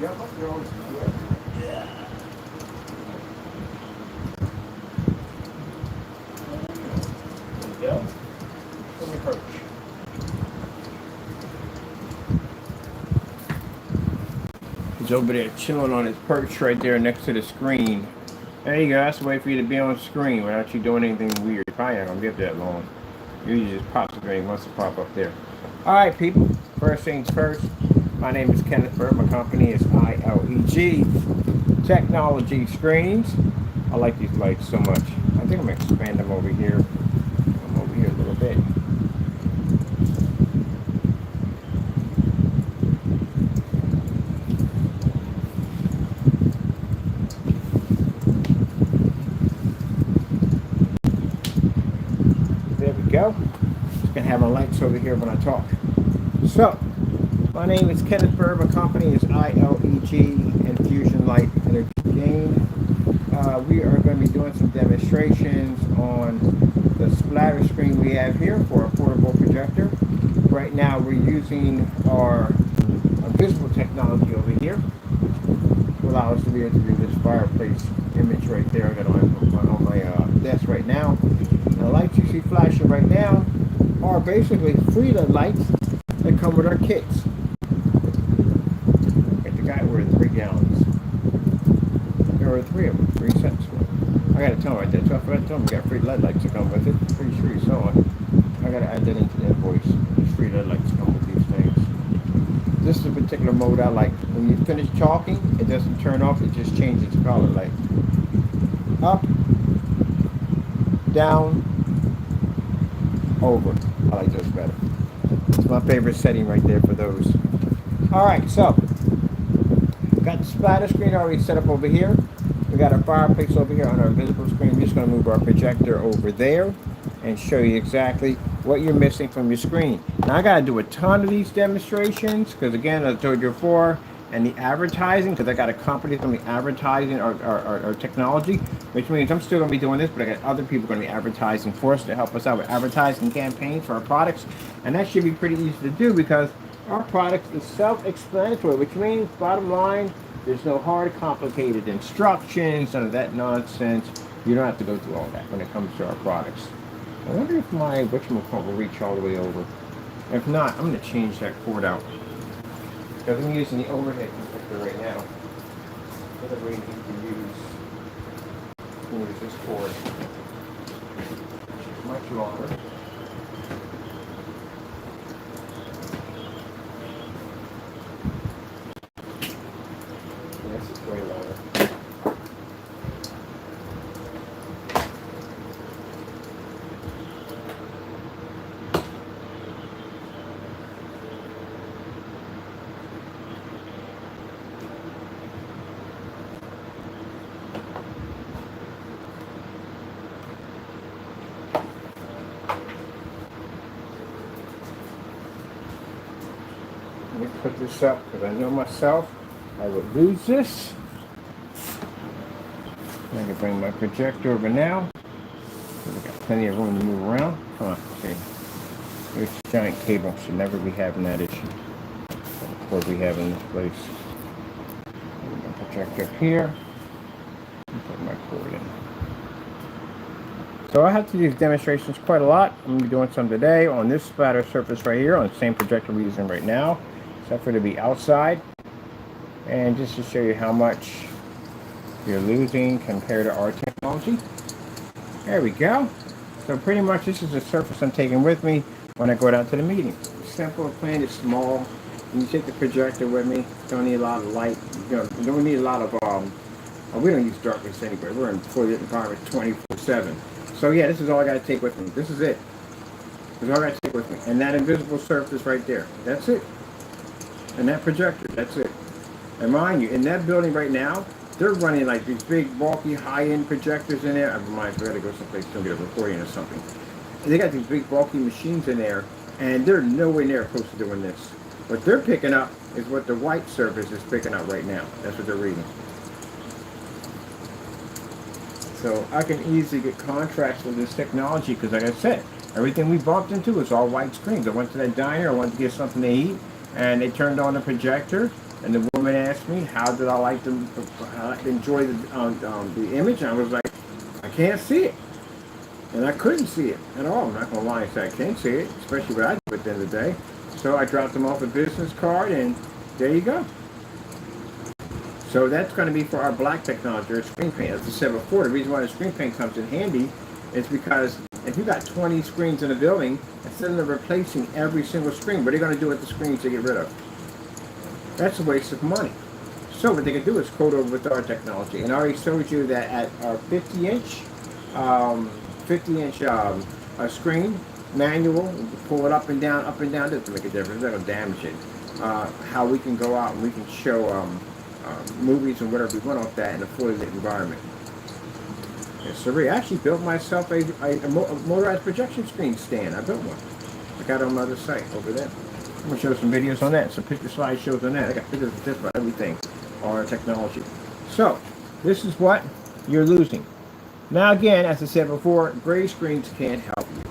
jump up there on the yeah. There we go. Let me perch. He's over there chilling on his perch right there next to the screen. There you go. That's the way for you to be on screen without you doing anything weird. Probably not gonna be up that long. Usually just pops up and wants to pop up there. Alright people, first things first, my name is Kenneth Bird, my company is Ileg Technology Screens. I like these lights so much. I think I'm going to expand them over here. Come over here a little bit. There we go. Just going to have my lights over here when I talk. So, my name is Kenneth Bird. My company is Ileg Infusion Light Energy Gain. We are going to be doing some demonstrations on the splatter screen we have here for a portable projector. Right now we're using our visible technology over here to allow us to be able to do this fireplace image right there. I got on my desk right now. The lights you see flashing right now are basically Frida lights that come with our kits. Like the guy wearing 3 gallons. There were 3 of them, 3 cents. I gotta tell him right there. So I forgot to tell him we got free LED lights to come with it. Pretty sure he saw it. I gotta add that into the invoice. These free LED lights come with these things. This is a particular mode I like. When you finish talking, it doesn't turn off, it just changes color. Like up, down, over. I like those better. It's my favorite setting right there for those. Alright, so got the splatter screen already set up over here. We got our fireplace over here on our visible screen. We're just going to move our projector over there and show you exactly what you're missing from your screen. Now I got to do a ton of these demonstrations because again, I told you before, and the advertising, because I got a company that's going to be advertising our technology, which means I'm still going to be doing this, but I got other people going to be advertising for us to help us out with advertising campaigns for our products. And that should be pretty easy to do because our product is self-explanatory, which means, bottom line, there's no hard, complicated instructions, none of that nonsense. You don't have to go through all that when it comes to our products. I wonder if my whatchamacallit will reach all the way over. If not, I'm going to change that cord out. Because I'm using the overhead connector right now. Whatever we need to use this cord, which is much longer. This is way longer. Let me put this up because I know myself I would lose this. I can bring my projector over now. We've got plenty of room to move around. Come on, see. This giant cable should never be having that issue. Of course, we have in this place. Put my projector up here. And put my cord in. So I have to do these demonstrations quite a lot. I'm going to be doing some today on this splatter surface right here on the same projector we're using right now, except for it to be outside. And just to show you how much you're losing compared to our technology. There we go. So pretty much this is the surface I'm taking with me when I go out to the meeting. Simple, plain, it's small. You take the projector with me. Don't need a lot of light. You don't need a lot of we don't use darkness anyway. We're in fully lit environment 24/7. So yeah, this is all I got to take with me. This is it. This is all I got to take with me. And that invisible surface right there. That's it. And that projector. That's it. And mind you, in that building right now, they're running like these big, bulky, high-end projectors in there. I might have to go someplace to get a recording or something. They got these big, bulky machines in there, and they're nowhere near close to doing this. What they're picking up is what the white surface is picking up right now. That's what they're reading. So I can easily get contracts with this technology because, like I said, everything we bumped into is all white screens. I went to that diner, I wanted to get something to eat, and they turned on the projector, And the woman asked me, how did I like to enjoy the image? And I was like, I can't see it. And I couldn't see it at all. I'm not going to lie and say I can't see it, especially what I do at the end of the day. So I dropped them off a business card, and there you go. So that's going to be for our black technology, or screen paint. As I said before, the reason why the screen paint comes in handy is because if you got 20 screens in a building, instead of replacing every single screen, what are they going to do with the screens to get rid of? That's a waste of money. So what they can do is coat over with our technology. And I already showed you that at our 50-inch screen, manual, pull it up and down, doesn't make a difference, it's not going to damage it. How we can go out and we can show movies and whatever we want off that in a fully lit environment. Yes, sir. I actually built myself a motorized projection screen stand. I built one. I got it on my other site over there. I'm going to show some videos on that, some picture slideshows on that. I got pictures of just about everything on our technology. So, this is what you're losing. Now again, as I said before, gray screens can't help you.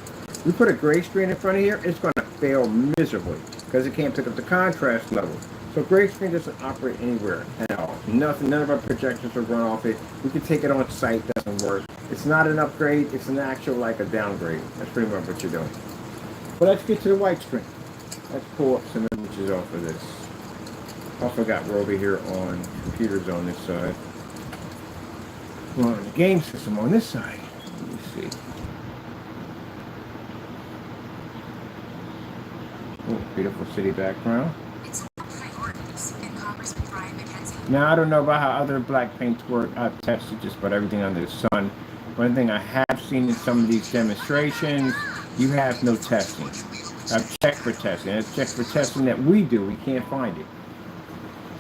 We put a gray screen in front of here, it's going to fail miserably because it can't pick up the contrast level. So gray screen doesn't operate anywhere at all. Nothing, none of our projectors will run off it. We can take it on site, doesn't work. It's not an upgrade, it's an actual like a downgrade. That's pretty much what you're doing. But let's get to the white screen. Let's pull up some images off of this. Also got we're over here on computers on this side. We're on the game system on this side. Let me see. Oh, beautiful city background. Now, I don't know about how other black paints work. I've tested just about everything under the sun. One thing I have seen in some of these demonstrations, you have no testing. I've checked for testing. It's checked for testing that we do. We can't find it.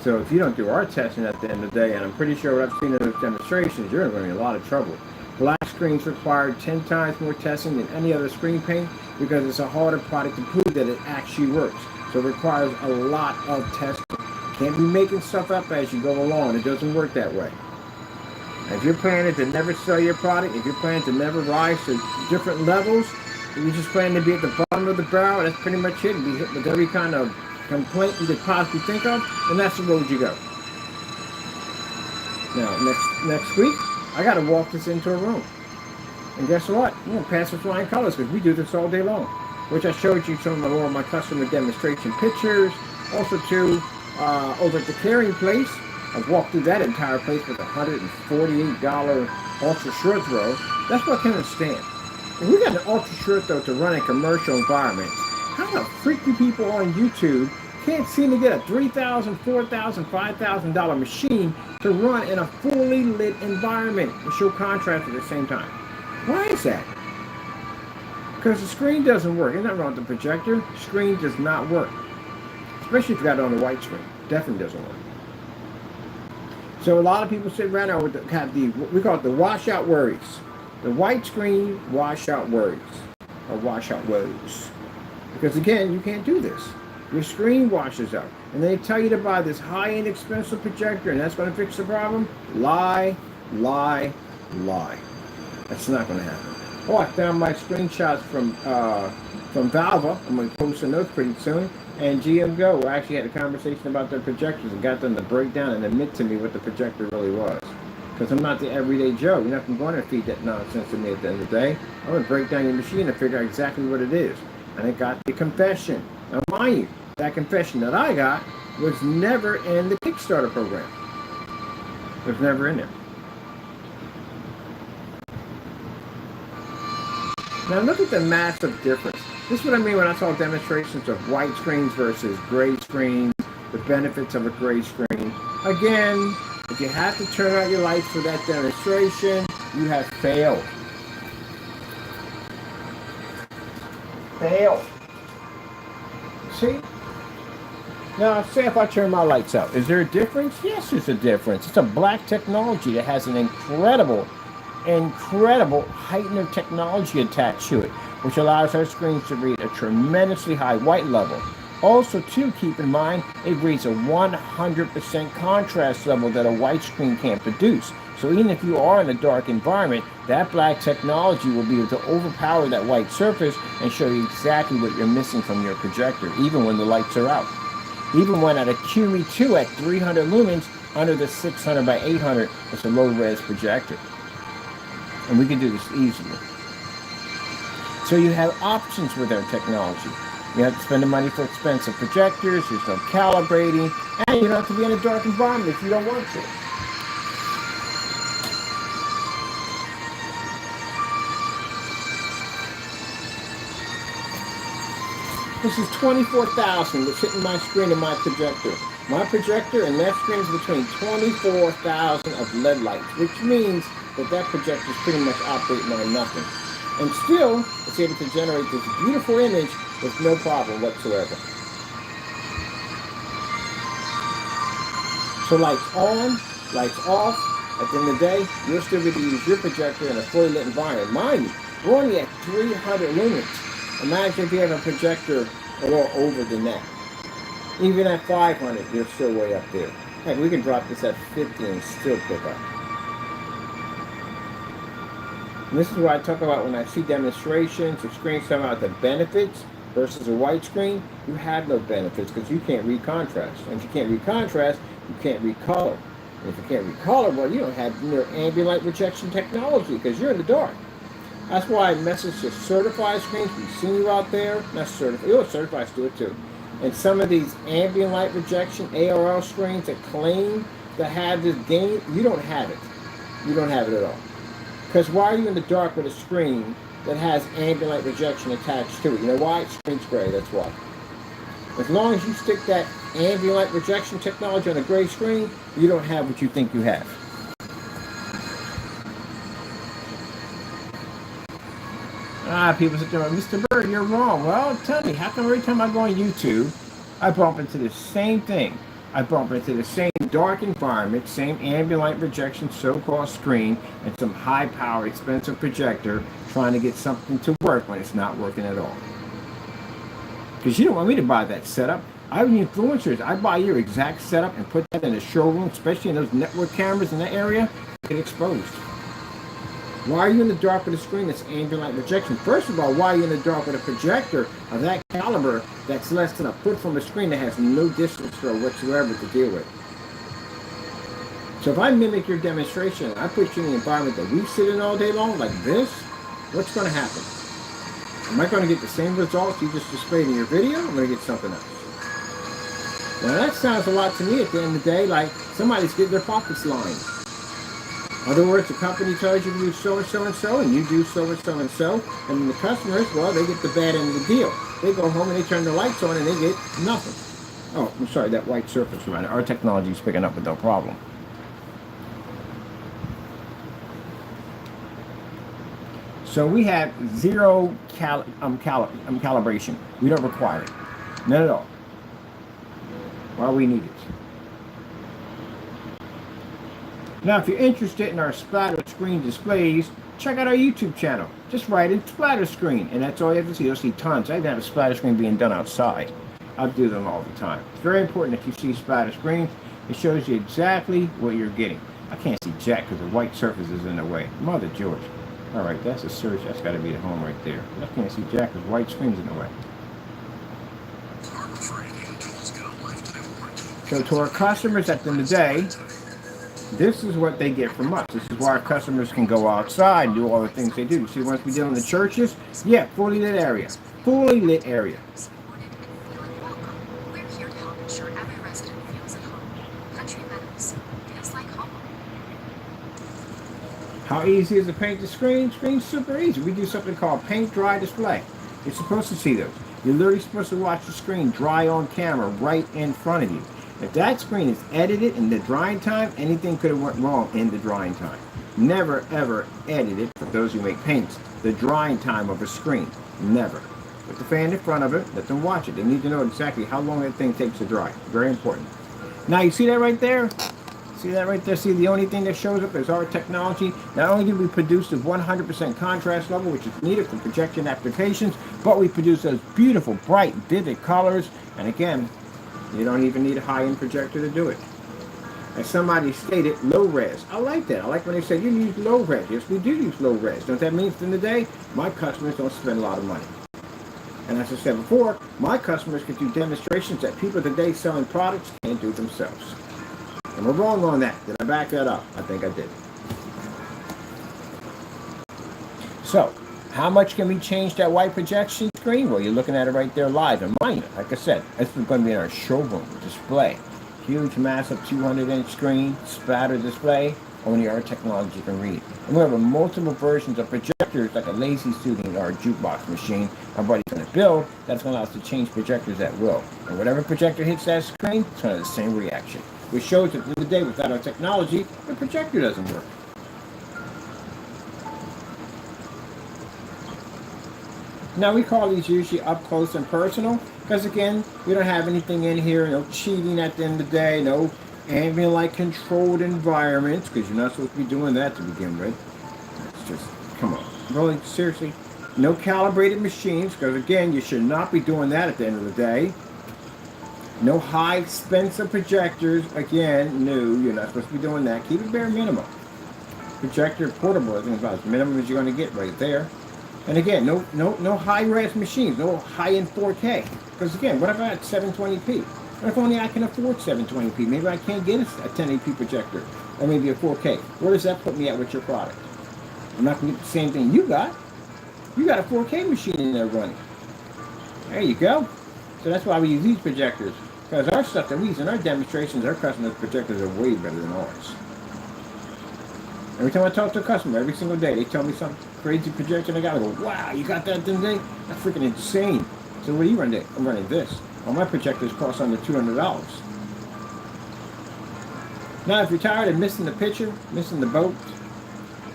So if you don't do our testing at the end of the day, and I'm pretty sure what I've seen in those demonstrations, you're going to be in a lot of trouble. Black screens require 10 times more testing than any other screen paint because it's a harder product to prove that it actually works. So it requires a lot of testing. Can't be making stuff up as you go along. It doesn't work that way. If you're planning to never sell your product, if you're planning to never rise to different levels, if you're just planning to be at the bottom of the barrel, that's pretty much it, and be hit with every kind of complaint you could possibly think of, and that's the road you go. Now, next week, I got to walk this into a room. And guess what? I'm going to pass with flying colors because we do this all day long, which I showed you some more of my customer demonstration pictures. Also, too, over at the carrying place, I've walked through that entire place with a $148 ultra short throw. That's what kind of stand. If we got an ultra short throw to run in commercial environments, how the freak do people on YouTube can't seem to get a $3,000, $4,000, $5,000 machine to run in a fully lit environment and show contrast at the same time? Why is that? Because the screen doesn't work. There's nothing wrong with the projector. The screen does not work. Especially if you got it on the white screen. Definitely doesn't work. So a lot of people sit around now have we call it the washout worries. The white screen washout worries. Or washout woes. Because again, you can't do this. Your screen washes out. And they tell you to buy this high-end expensive projector and that's going to fix the problem. Lie, lie, lie. That's not going to happen. Oh, I found my screenshots from Valva. I'm going to post a note pretty soon. And GM Go, we actually had a conversation about their projectors and got them to break down and admit to me what the projector really was. Because I'm not the everyday Joe. You're not going to feed that nonsense to me at the end of the day. I'm going to break down your machine and figure out exactly what it is. And I got the confession. Now, mind you, that confession that I got was never in the Kickstarter program. It was never in there. Now look at the massive difference. This is what I mean when I saw demonstrations of white screens versus gray screens, the benefits of a gray screen. Again, if you have to turn out your lights for that demonstration, you have failed. Failed. See? Now, say if I turn my lights out, is there a difference? Yes, there's a difference. It's a black technology that has an incredible heightened of technology attached to it, which allows our screens to read a tremendously high white level. Also, too, keep in mind, it reads a 100% contrast level that a white screen can't produce. So even if you are in a dark environment, that black technology will be able to overpower that white surface and show you exactly what you're missing from your projector, even when the lights are out. Even one at a QE2 at 300 lumens under the 600 by 800, it's a low-res projector. And we can do this easily. So you have options with our technology. You have to spend the money for expensive projectors, there's no calibrating, and you don't have to be in a dark environment if you don't want to. This is 24,000 that's hitting my screen and my projector. My projector and that screen is between 24,000 of LED lights, which means that that projector is pretty much operating on nothing. And still, it's able to generate this beautiful image with no problem whatsoever. So lights on, lights off. At the end of the day, you're still going to use your projector in a fully lit environment. Mind you, we're only at 300 lumens. Imagine if you have a projector a little over than that. Even at 500, you're still way up there. Heck, we can drop this at 50 and still pick up. And this is what I talk about when I see demonstrations or screens talking about the benefits versus a white screen. You have no benefits because you can't read contrast. And if you can't read contrast, you can't read color. And if you can't read color, well, you don't have near ambient light rejection technology because you're in the dark. That's why I message to certified screens. We've seen you out there. Not certified. You know, certified do it too. And some of these ambient light rejection ARL screens that claim to have this gain, you don't have it. You don't have it at all. Because why are you in the dark with a screen that has ambient light rejection attached to it? You know why? It's screen's gray, that's why. As long as you stick that ambient light rejection technology on a gray screen, you don't have what you think you have. People sit there, Mr. Bird, you're wrong. Well, tell me, how come every time I go on YouTube, I bump into the same thing? I bump into the same dark environment, same ambient light rejection so-called screen, and some high-power, expensive projector trying to get something to work when it's not working at all. Because you don't want me to buy that setup. I have influencers. I buy your exact setup and put that in the showroom, especially in those network cameras in that area, get exposed. Why are you in the dark with a screen that's ambient light rejection? First of all, why are you in the dark with a projector of that caliber that's less than a foot from a screen that has no distance throw whatsoever to deal with? So if I mimic your demonstration, I put you in the environment that we sit in all day long, like this, what's going to happen? Am I going to get the same results you just displayed in your video? I'm going to get something else. Now that sounds a lot to me at the end of the day like somebody's getting their pockets lined. In other words, the company tells you to do so and so and so, and you do so and so and so, and then the customers, well, they get the bad end of the deal. They go home and they turn the lights on and they get nothing. Oh, I'm sorry, that white surface around it. Our technology is picking up with no problem. So we have zero calibration. We don't require it. None at all. Why we need it. Now, if you're interested in our splatter screen displays, check out our YouTube channel. Just write in splatter screen, and that's all you have to see. You'll see tons. I even have a splatter screen being done outside. I do them all the time. It's very important that you see splatter screens. It shows you exactly what you're getting. I can't see jack because the white surface is in the way. Mother George. All right, that's a search. That's got to be the home right there. I can't see jack because white screen's in the way. So to our customers at the end of the day, this is what they get from us. This is why our customers can go outside and do all the things they do. See, once we deal in the churches, yeah, fully lit area. Fully lit area. We're here to help ensure every resident feels at home. Country Meadows feels like home. How easy is to paint the screen? Screen's super easy. We do something called paint dry display. You're supposed to see those. You're literally supposed to watch the screen dry on camera right in front of you. If that screen is edited in the drying time, anything could have went wrong in the drying time. Never, ever edit it, for those who make paints, the drying time of a screen. Never. Put the fan in front of it, let them watch it. They need to know exactly how long that thing takes to dry. Very important. Now, you see that right there? See that right there? See, the only thing that shows up is our technology. Not only do we produce the 100% contrast level, which is needed for projection applications, but we produce those beautiful, bright, vivid colors. And again, you don't even need a high-end projector to do it. As somebody stated, low res. I like that. I like when they say you use low res. Yes, we do use low res. Don't that mean at the end of the day, my customers don't spend a lot of money. And as I said before, my customers can do demonstrations that people today selling products can't do themselves. And we're wrong on that. Did I back that up? I think I did. So, how much can we change that white projection screen? Well, you're looking at it right there live. And mind you, like I said, this is going to be in our showroom display. Huge, massive 200-inch screen, splatter display. Only our technology can read. And we have multiple versions of projectors, like a lazy Suiting or a jukebox machine our buddy's going to build. That's going to allow us to change projectors at will. And whatever projector hits that screen, it's going to have the same reaction. Which shows that at the end of the day, without our technology, the projector doesn't work. Now, we call these usually up close and personal because, again, we don't have anything in here, no cheating at the end of the day, no ambient-like controlled environments, because you're not supposed to be doing that to begin with. It's just, come on. Really, seriously, no calibrated machines, because, again, you should not be doing that at the end of the day. No high expensive projectors, again, no, you're not supposed to be doing that. Keep it bare minimum. Projector portable, I think about as minimum as you're going to get right there. And again, no high-res machines, no high-end 4K. Because again, what if I had 720p? What if only I can afford 720p? Maybe I can't get a 1080p projector, or maybe a 4K. Where does that put me at with your product? I'm not going to get the same thing you got. You got a 4K machine in there running. There you go. So that's why we use these projectors. Because our stuff that we use in our demonstrations, our customers' projectors are way better than ours. Every time I talk to a customer, every single day, they tell me some crazy projection I got. I go, wow, you got that today? That's freaking insane. So what do you run today? I'm running this. Well, my projectors cost under $200. Now, if you're tired of missing the picture, missing the boat,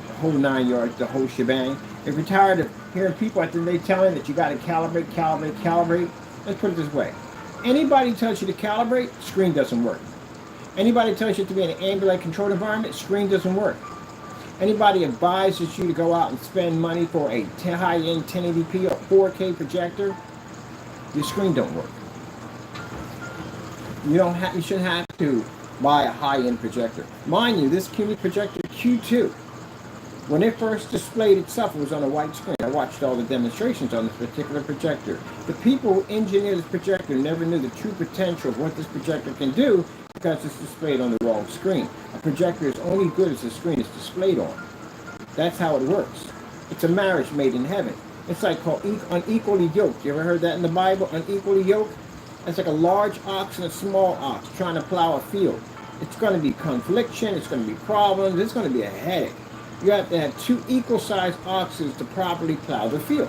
the whole 9 yards, the whole shebang, if you're tired of hearing people at the end of the day telling that you got to calibrate, let's put it this way. Anybody tells you to calibrate, screen doesn't work. Anybody tells you to be in an ambient controlled environment, screen doesn't work. Anybody advises you to go out and spend money for a high-end 1080p or 4K projector, your screen don't work. You shouldn't have to buy a high-end projector. Mind you, this Cuny projector Q2, when it first displayed itself, it was on a white screen. I watched all the demonstrations on this particular projector. The people who engineered this projector never knew the true potential of what this projector can do because it's displayed on the wrong screen. A projector is only good as the screen is displayed on. That's how it works. It's a marriage made in heaven. It's like called unequally yoked. You ever heard that in the Bible? Unequally yoked? It's like a large ox and a small ox trying to plow a field. It's going to be confliction. It's going to be problems. It's going to be a headache. You have to have two equal-sized oxes to properly plow the field.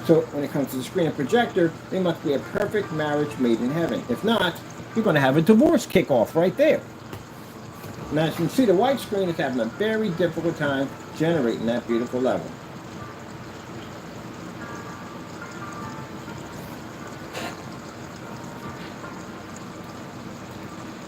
So when it comes to the screen and projector, they must be a perfect marriage made in heaven. If not, you're going to have a divorce kick-off right there. Now, as you can see, the white screen is having a very difficult time generating that beautiful level.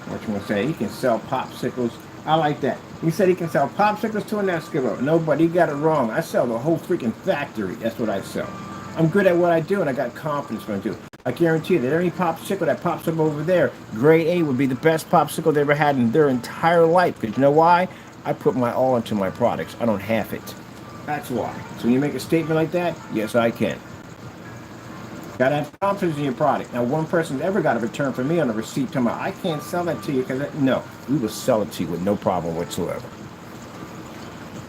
What you want to say? He can sell popsicles. I like that. He said he can sell popsicles to an Eskimo. No, but he got it wrong. I sell the whole freaking factory. That's what I sell. I'm good at what I do, and I got confidence when I do. I guarantee you that every popsicle that pops up over there, grade A, would be the best popsicle they ever had in their entire life. Because you know why? I put my all into my products. I don't half it. That's why. So when you make a statement like that, yes, I can. Got to have confidence in your product. Now, one person's ever got a return from me on a receipt telling me, I can't sell that to you because, no, we will sell it to you with no problem whatsoever.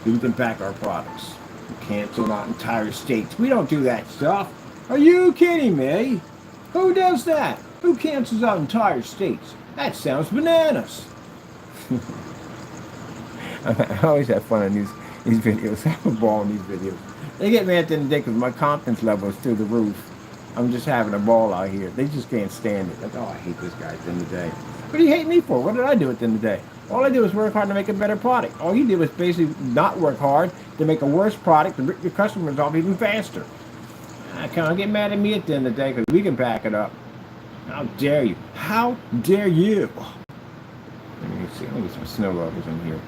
We can back our products. We cancel out entire states. We don't do that stuff. Are you kidding me? Who does that? Who cancels out entire states? That sounds bananas. I always have fun on these videos. I have a ball in these videos. They get me at the end of the day because my confidence level is through the roof. I'm just having a ball out here. They just can't stand it. Like, oh, I hate this guy at the end of the day. What do you hate me for? What did I do at the end of the day? All I did was work hard to make a better product. All you did was basically not work hard to make a worse product to rip your customers off even faster. I can't get mad at me at the end of the day because we can back it up. How dare you? How dare you? Let me see. Let me get some snow levels in here.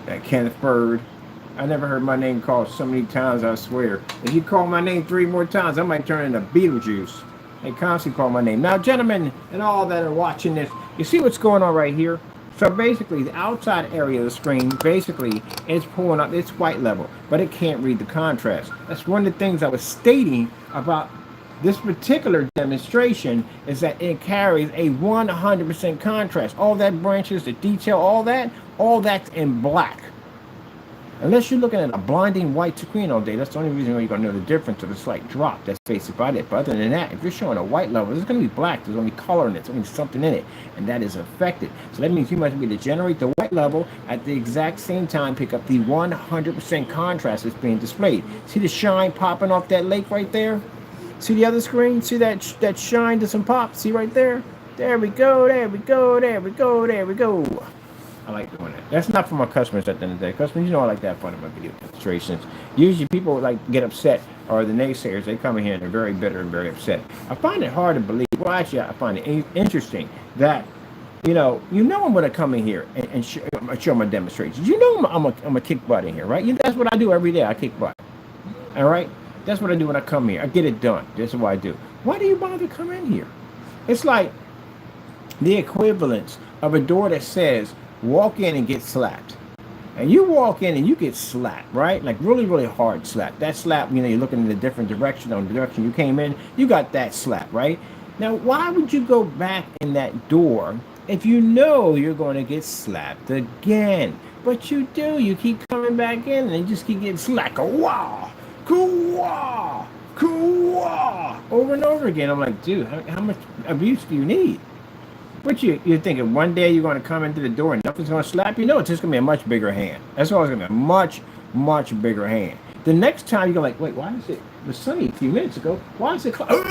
That Kenneth Bird. I never heard my name called so many times, I swear. If you call my name 3 more times, I might turn into Beetlejuice. They constantly call my name. Now, gentlemen and all that are watching this, you see what's going on right here? So basically, the outside area of the screen basically is pulling up its white level, but it can't read the contrast. That's one of the things I was stating about this particular demonstration, is that it carries a 100% contrast. All that branches, the detail, all that's in black. Unless you're looking at a blinding white screen all day, that's the only reason why you're going to know the difference of the slight drop. That's basically about it. But other than that, if you're showing a white level, it's going to be black. There's going to be color in it. There's going to be something in it. And that is affected. So that means you must be able to generate the white level at the exact same time, pick up the 100% contrast that's being displayed. See the shine popping off that lake right there? See the other screen? See that shine to some pop? See right there? There we go, there we go, there we go, there we go. I like doing that. That's not for my customers at the end of the day. Customers, you know I like to have fun in my video demonstrations. Usually people like get upset, or the naysayers, they come in here and they're very bitter and very upset. I find it hard to believe. Well, actually, I find it interesting that, I'm going to come in here and show my demonstrations. You know I'm a kick butt in here, right? That's what I do every day. I kick butt. All right? That's what I do when I come here. I get it done. That's what I do. Why do you bother come in here? It's like the equivalence of a door that says, walk in and get slapped. And you walk in and you get slapped, right? Like really, really hard slap. That slap, you're looking in a different direction, on the direction you came in, you got that slap, right? Now, why would you go back in that door if you know you're going to get slapped again? But you do. You keep coming back in and you just keep getting slapped. Wow, koo-wah, koo-wah, over and over again. I'm like, dude, how much abuse do you need? But you're thinking one day you're going to come into the door and nothing's going to slap you? No, it's just going to be a much bigger hand. That's always going to be a much, much bigger hand. The next time you go like, wait, why is it, the sunny a few minutes ago, why is it you're going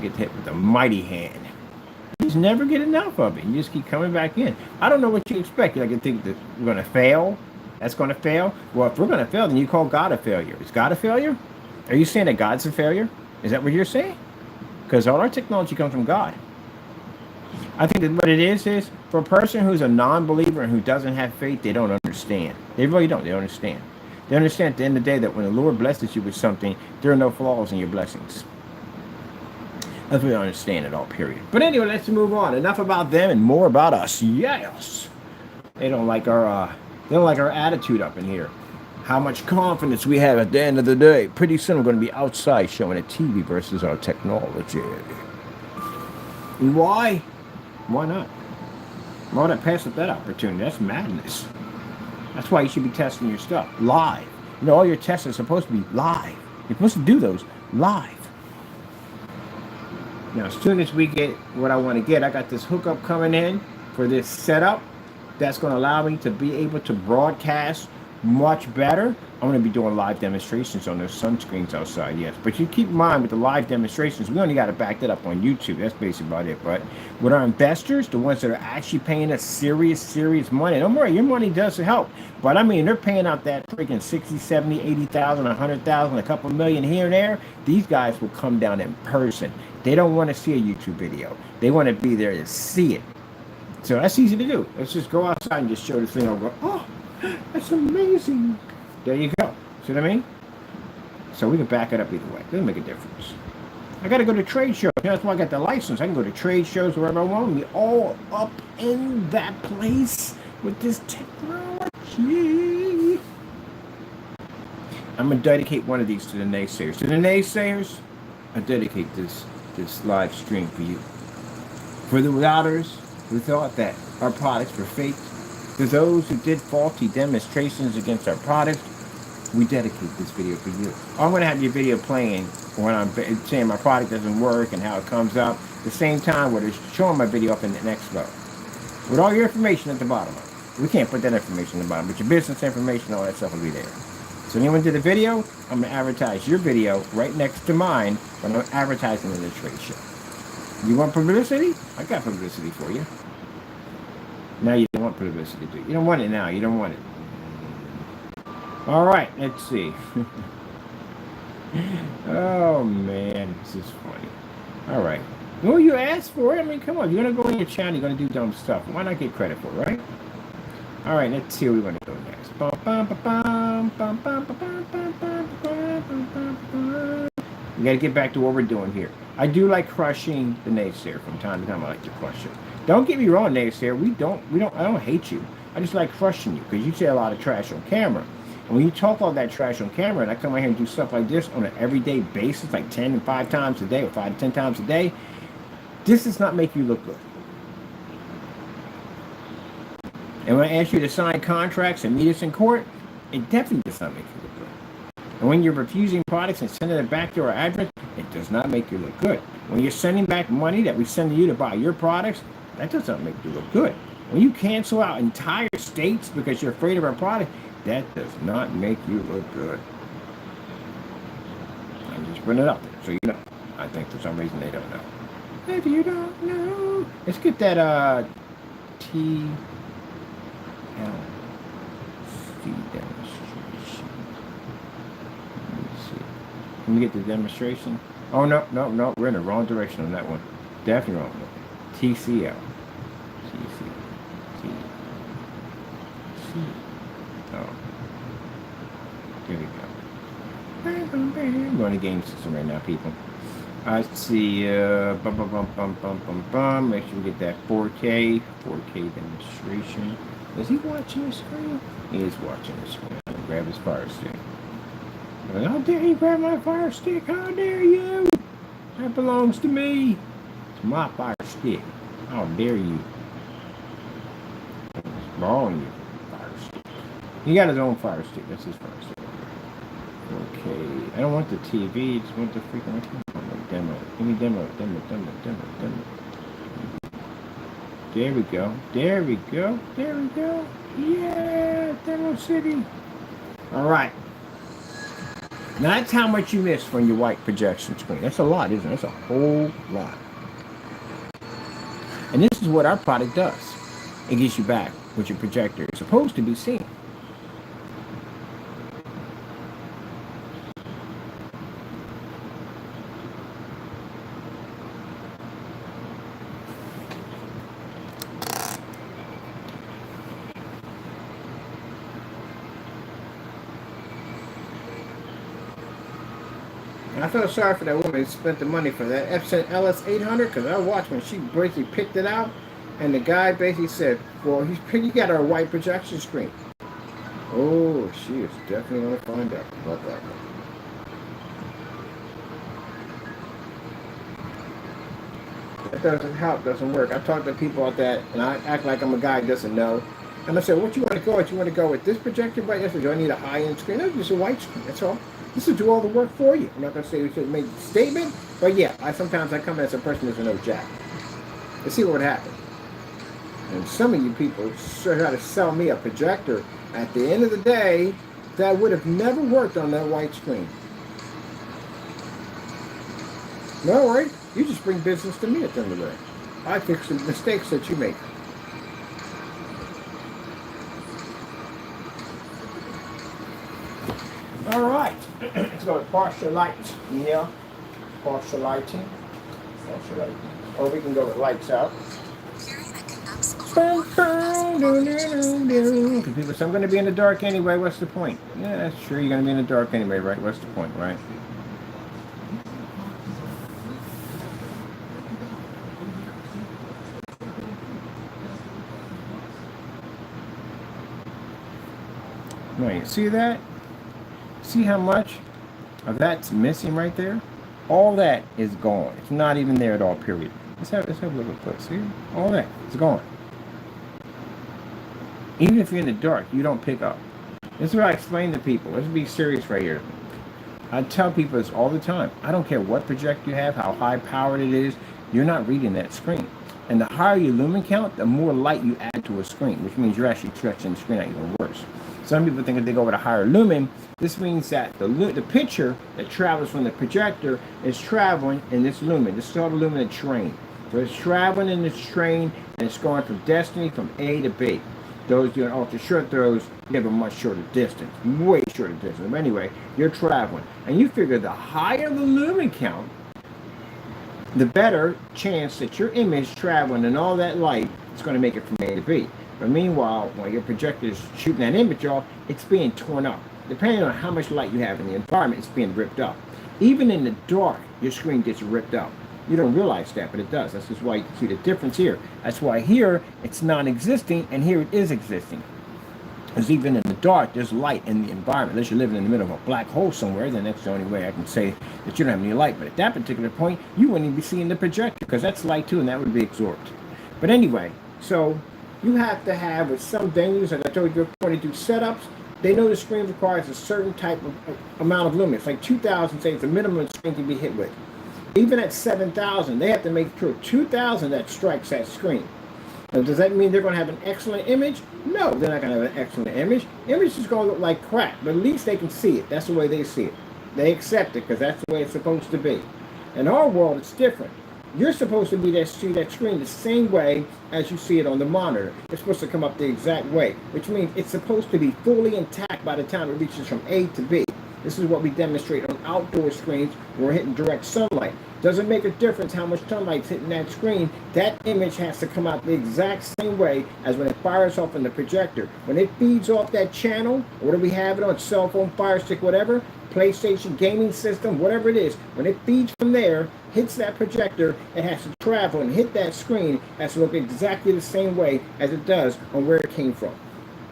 to get hit with a mighty hand. You just never get enough of it. You just keep coming back in. I don't know what you expect. You think that we're going to fail? That's going to fail? Well, if we're going to fail, then you call God a failure. Is God a failure? Are you saying that God's a failure? Is that what you're saying? Because all our technology comes from God. I think that what it is for a person who's a non-believer and who doesn't have faith, they don't understand. They really don't. They don't understand. They understand at the end of the day that when the Lord blesses you with something, there are no flaws in your blessings. That's what they don't understand at all, period. But anyway, let's move on. Enough about them and more about us. Yes. They don't like our attitude up in here. How much confidence we have at the end of the day. Pretty soon we're going to be outside showing a TV versus our technology. And why? Why not? Why not pass up that opportunity? That's madness. That's why you should be testing your stuff live. All your tests are supposed to be live. You're supposed to do those live. Now, as soon as we get what I want to get, I got this hookup coming in for this setup. That's going to allow me to be able to broadcast much better. I'm going to be doing live demonstrations on those sunscreens outside, yes. But you keep in mind with the live demonstrations, we only got to back that up on YouTube. That's basically about it. But with our investors, the ones that are actually paying us serious money, don't worry, your money does help. But I mean, they're paying out that freaking 60, 70, 80,000, 100,000, a couple million here and there. These guys will come down in person. They don't want to see a YouTube video. They want to be there to see it. So that's easy to do. Let's just go outside and just show this thing over. Oh, that's amazing. There you go. See what I mean? So we can back it up either way. Doesn't make a difference. I got to go to trade shows. That's why I got the license. I can go to trade shows wherever I want. Be all up in that place with this technology. I'm going to dedicate one of these to the naysayers. To the naysayers, I dedicate this live stream for you. For the doubters who thought that our products were fake, to those who did faulty demonstrations against our products, we dedicate this video for you. I'm going to have your video playing when I'm saying my product doesn't work and how it comes up. At the same time, where it's showing my video up in the next row. With all your information at the bottom of it. We can't put that information at the bottom, but your business information, all that stuff will be there. So anyone did a video, I'm going to advertise your video right next to mine when I'm advertising in the trade show. You want publicity? I got publicity for you. Now you don't want publicity, do you? You don't want it now. You don't want it. All right, let's see. Oh, man, this is funny. All right. Well, you asked for it. I mean, come on. You're going to go in your channel. You're going to do dumb stuff. Why not get credit for it, right? All right, let's see where we're going to go next. Bum, bum, bum, bum. We got to get back to what we're doing here. I do like crushing the naysayer from time to time. I like to crush it. Don't get me wrong, naysayer. I don't hate you. I just like crushing you because you say a lot of trash on camera. And when you talk all that trash on camera, and I come out here and do stuff like this on an everyday basis, like 10 and 5 times a day, or 5 to 10 times a day, this does not make you look good. And when I ask you to sign contracts and meet us in court, it definitely does not make you look good. And when you're refusing products and sending it back to our address, it does not make you look good. When you're sending back money that we send to you to buy your products, that does not make you look good. When you cancel out entire states because you're afraid of our product, that does not make you look good. I'm just putting it up there so you know. I think for some reason they don't know. If you don't know, let's get that TLC demonstration. Let me see. Can we get the demonstration? Oh no, we're in the wrong direction on that one. Definitely wrong. TCL. Oh. Here we go. I'm going to game system right now, people. Let's see. Make sure we get that 4K demonstration. Is he watching the screen? He is watching the screen. I'm gonna grab his fire stick. How dare you grab my fire stick? How dare you? That belongs to me. It's my fire stick. How dare you? It's borrowing you. He got his own fire stick. That's his fire stick. Okay. I don't want the TV. I just want the freaking demo. Give me demo. There we go. Yeah, Demo City. All right. Now that's how much you miss from your white projection screen. That's a lot, isn't it? That's a whole lot. And this is what our product does. It gets you back what your projector is supposed to be seeing. I feel sorry for that woman who spent the money for that Epson LS800 because I watched when she basically picked it out and the guy basically said, well, you got our white projection screen. Oh, she is definitely going to find out about that one. That doesn't help, doesn't work. I talk to people about that and I act like I'm a guy who doesn't know. And I said, what you want to go with? You want to go with this projector? But I said, do I need a high-end screen? No, just a white screen, that's all. This will do all the work for you. I'm not going to say we should make a statement, but yeah, sometimes I come as a person who doesn't know jack. Let's see what would happen. And some of you people try to sell me a projector. At the end of the day, that would have never worked on that white screen. No worry, you just bring business to me at the end of the day. I fix the mistakes that you make. All right, let's go with partial light. Yeah, partial lighting. Or we can go with lights out. People say, I'm going to be in the dark anyway. What's the point? Yeah, that's true. You're going to be in the dark anyway, right? What's the point, right? Right, see that? See how much of that's missing right there? All that is gone. It's not even there at all, period. Let's have a look at this. See? All that is gone. Even if you're in the dark, you don't pick up. This is what I explain to people. Let's be serious right here. I tell people this all the time. I don't care what projector you have, how high powered it is, you're not reading that screen. And the higher your lumen count, the more light you add to a screen, which means you're actually stretching the screen out even worse. Some people think if they go with a higher lumen, this means that the picture that travels from the projector is traveling in this lumen. This is called a lumen train. So it's traveling in this train and it's going from destiny from A to B. Those doing ultra short throws, you have a much shorter distance, way shorter distance. But anyway, you're traveling. And you figure the higher the lumen count, the better chance that your image traveling in all that light is going to make it from A to B. But meanwhile, when your projector is shooting that image off, it's being torn up. depending on how much light you have in the environment, it's being ripped up. Even in the dark, your screen gets ripped up. You don't realize that, but it does. That's just why you can see the difference here. That's why here it's non-existing and here it is existing. Because even in the dark, there's light in the environment. Unless you're living in the middle of a black hole somewhere, then that's the only way I can say that you don't have any light. But at that particular point, you wouldn't even be seeing the projector because that's light too, and that would be absorbed. But anyway, so you have to have, with some venues, as I told you before, they do setups, they know the screen requires a certain type of amount of lumens. Like 2,000, say, it's the minimum the screen can be hit with. Even at 7,000, they have to make sure 2,000 that strikes that screen. Now, does that mean they're going to have an excellent image? No, they're not going to have an excellent image. Image is going to look like crap, but at least they can see it. That's the way they see it. They accept it because that's the way it's supposed to be. In our world, it's different. You're supposed to be see that screen the same way as you see it on the monitor. It's supposed to come up the exact way, which means it's supposed to be fully intact by the time it reaches from A to B. This is what we demonstrate on outdoor screens when we're hitting direct sunlight. Doesn't make a difference how much sunlight's hitting that screen. That image has to come out the exact same way as when it fires off in the projector. When it feeds off that channel, or what do we have it on, cell phone, Fire Stick, whatever, PlayStation, gaming system, whatever it is, when it feeds from there, hits that projector, it has to travel and hit that screen. It has to look exactly the same way as it does on where it came from.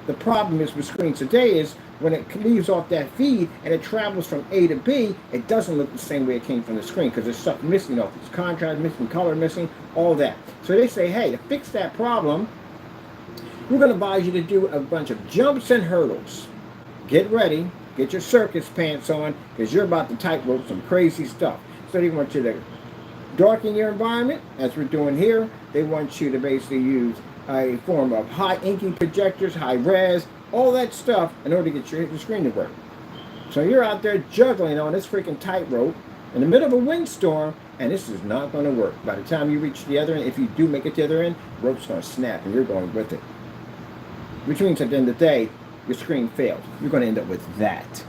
The problem is with screens today is when it leaves off that feed and it travels from A to B, it doesn't look the same way it came from the screen because there's stuff missing off. There's contrast missing, color missing, all that. So they say, hey, to fix that problem, we're going to advise you to do a bunch of jumps and hurdles. Get ready, get your circus pants on, because you're about to tightrope some crazy stuff. So they want you to darken your environment, as we're doing here. They want you to basically use a form of high inking projectors, high res, all that stuff in order to get your screen to work. So you're out there juggling on this freaking tightrope in the middle of a windstorm, and this is not going to work. By the time you reach the other end, if you do make it to the other end, the rope's going to snap and you're going with it. Which means at the end of the day, your screen failed. You're going to end up with that.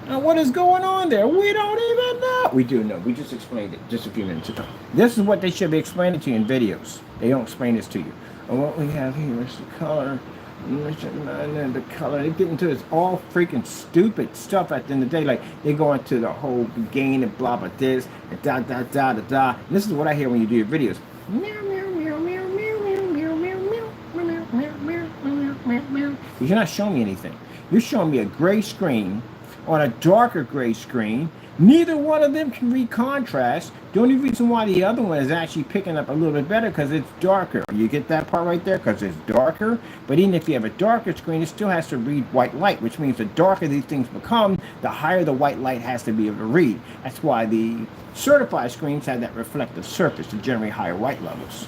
Now, what is going on there? We don't even know. We do know. We just explained it just a few minutes ago. This is what they should be explaining to you in videos. They don't explain this to you. And what we have here is the color. And the color. They get into this all freaking stupid stuff at the end of the day. Like, they go into the whole gain and blah, blah, this, and da, da, da, da, da. And this is what I hear when you do your videos. Meow, meow, meow, meow, meow, meow, meow, meow, meow, meow, meow, meow, meow, meow. You're not showing me anything. You're showing me a gray screen on a darker gray screen. Neither one of them can read contrast. The only reason why the other one is actually picking up a little bit better because it's darker. You get that part right there? Because it's darker. But even if you have a darker screen, it still has to read white light, which means the darker these things become, the higher the white light has to be able to read. That's why the certified screens have that reflective surface to generate higher white levels.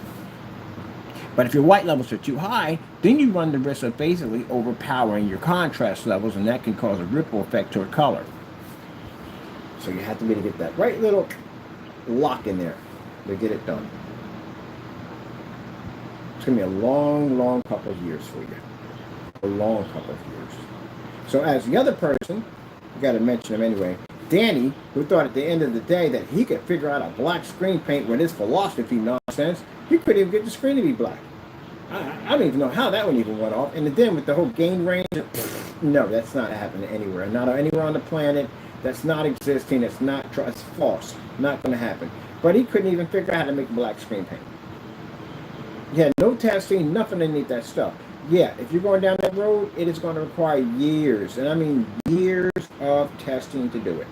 But if your white levels are too high, then you run the risk of basically overpowering your contrast levels, and that can cause a ripple effect toward color. So you have to really get that right little lock in there to get it done. It's going to be a long, long couple of years for you. A long couple of years. So as the other person, I got to mention him anyway, Danny, who thought at the end of the day that he could figure out a black screen paint with his philosophy nonsense, he couldn't even get the screen to be black. I don't even know how that one even went off. And then with the whole gain range, no, that's not happening anywhere. Not anywhere on the planet. That's not existing. It's not. It's false. Not going to happen. But he couldn't even figure out how to make black screen paint. He had no testing, nothing underneath that stuff. Yeah, if you're going down that road, it is going to require years, and I mean years of testing to do it.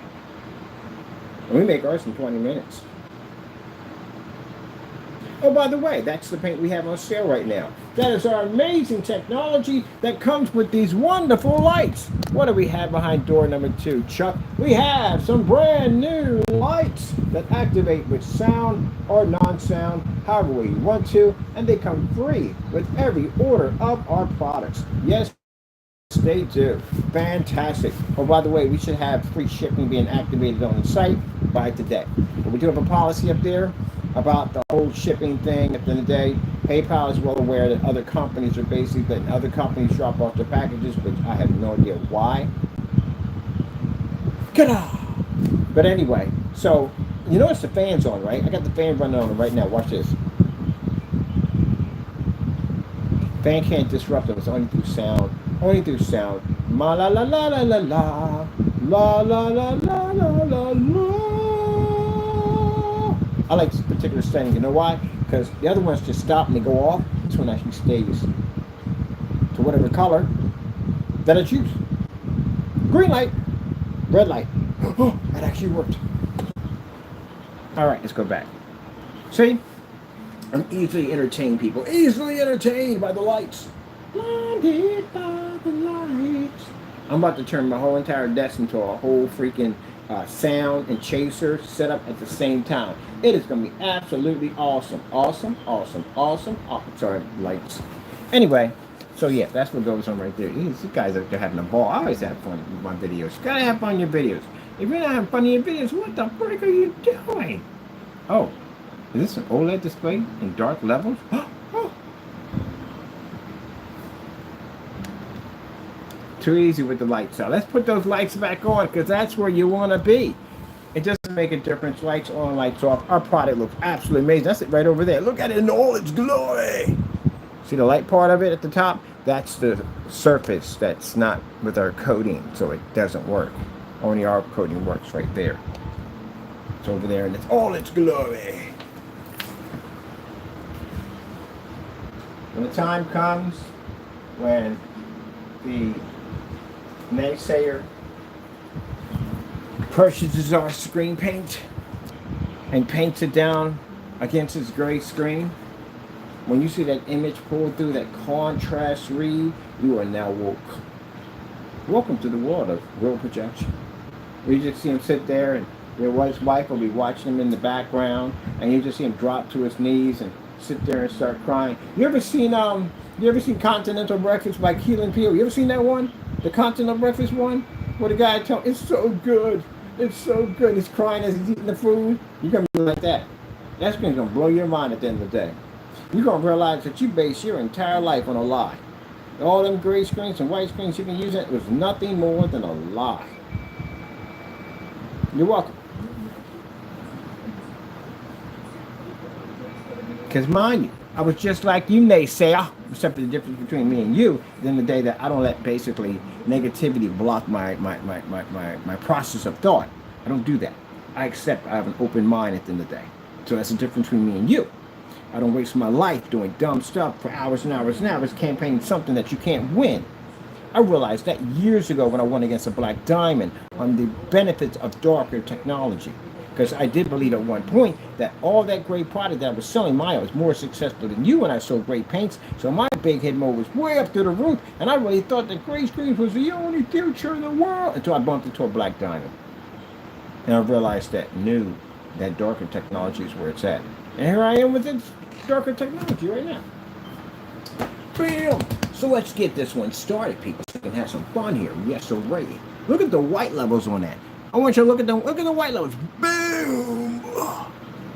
And we make ours in 20 minutes. Oh, by the way, that's the paint we have on sale right now. That is our amazing technology that comes with these wonderful lights. What do we have behind door number 2, Chuck? We have some brand new lights that activate with sound or non-sound, however way you want to, and they come free with every order of our products. Yes, they do. Fantastic. Oh, by the way, we should have free shipping being activated on the site by today. But we do have a policy up there about the whole shipping thing. At the end of the day, PayPal is well aware that other companies are basically letting other companies drop off their packages, which I have no idea why. But anyway, so you notice the fan's on, right? I got the fan running on right now. Watch this. Fan can't disrupt us only through sound. Only through sound. Ma la la la la la la. La la la la la la la. I like this particular setting. You know why? Because the other ones just stop and they go off. This one actually stays to whatever color that I choose. Green light, red light. Oh, that actually worked. All right, let's go back. See? I'm easily entertained, people. Easily entertained by the lights. Blinded by the lights. I'm about to turn my whole entire desk into a whole freaking sound and chaser set up at the same time. It is going to be absolutely awesome. Awesome, awesome, awesome, awesome. Sorry, lights. Anyway, so yeah, that's what goes on right there. These guys are having a ball. I always have fun with my videos. You gotta have fun in your videos. If you're not having fun in your videos, what the frick are you doing? Oh. Is this an OLED display in dark levels? Oh. Too easy with the lights out. Let's put those lights back on because that's where you want to be. It doesn't make a difference. Lights on, lights off. Our product looks absolutely amazing. That's it right over there. Look at it in all its glory. See the light part of it at the top? That's the surface that's not with our coating, so it doesn't work. Only our coating works right there. It's over there and it's all its glory. When the time comes when the naysayer purchases our screen paint and paints it down against his gray screen, when you see that image pulled through that contrast read, you are now woke. Welcome to the world of real projection. You just see him sit there and your wife will be watching him in the background and you just see him drop to his knees and sit there and start crying. You ever seen Continental Breakfast by Keelan Peele? You ever seen that one? The Continental Breakfast one? Where the guy tells it's so good. It's so good. He's crying as he's eating the food. You're gonna be like that. That's gonna blow your mind at the end of the day. You're gonna realize that you base your entire life on a lie. All them gray screens and white screens you've been using was nothing more than a lie. You're welcome. Because mind you, I was just like you, naysayer, except for the difference between me and you, then the day that I don't let basically negativity block my process of thought. I don't do that. I accept I have an open mind at the end of the day. So that's the difference between me and you. I don't waste my life doing dumb stuff for hours and hours and hours campaigning something that you can't win. I realized that years ago when I went against a black diamond on the benefits of darker technology. Because I did believe at one point that all that great product that I was selling, Maya, was more successful than you when I sold great paints. So my big head mode was way up to the roof. And I really thought that gray screens was the only future in the world until I bumped into a black diamond. And I realized that that darker technology is where it's at. And here I am with this darker technology right now. Bam! So let's get this one started, people, so we can have some fun here. Yes, so ready. Look at the white levels on that. I want you to look at the white levels. Boom!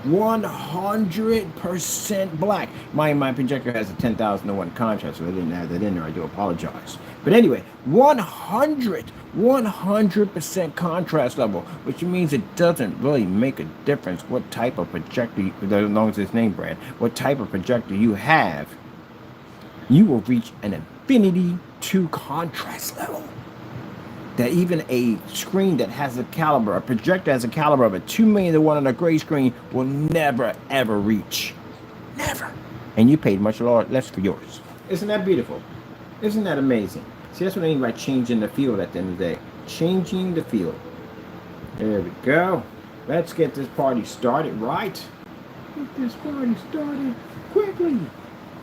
100% black. My projector has a 10,000-to-1 contrast, so I didn't have that in there. I do apologize. But anyway, 100% contrast level, which means it doesn't really make a difference what type of projector, as long as it's name brand, what type of projector you have, you will reach an infinity to contrast level. That even a screen that has a caliber, a projector has a caliber of a 2 million to 1 on a gray screen will never, ever reach. Never. And you paid much less for yours. Isn't that beautiful? Isn't that amazing? See, that's what I mean by changing the field at the end of the day. Changing the field. There we go. Let's get this party started, right? Get this party started quickly.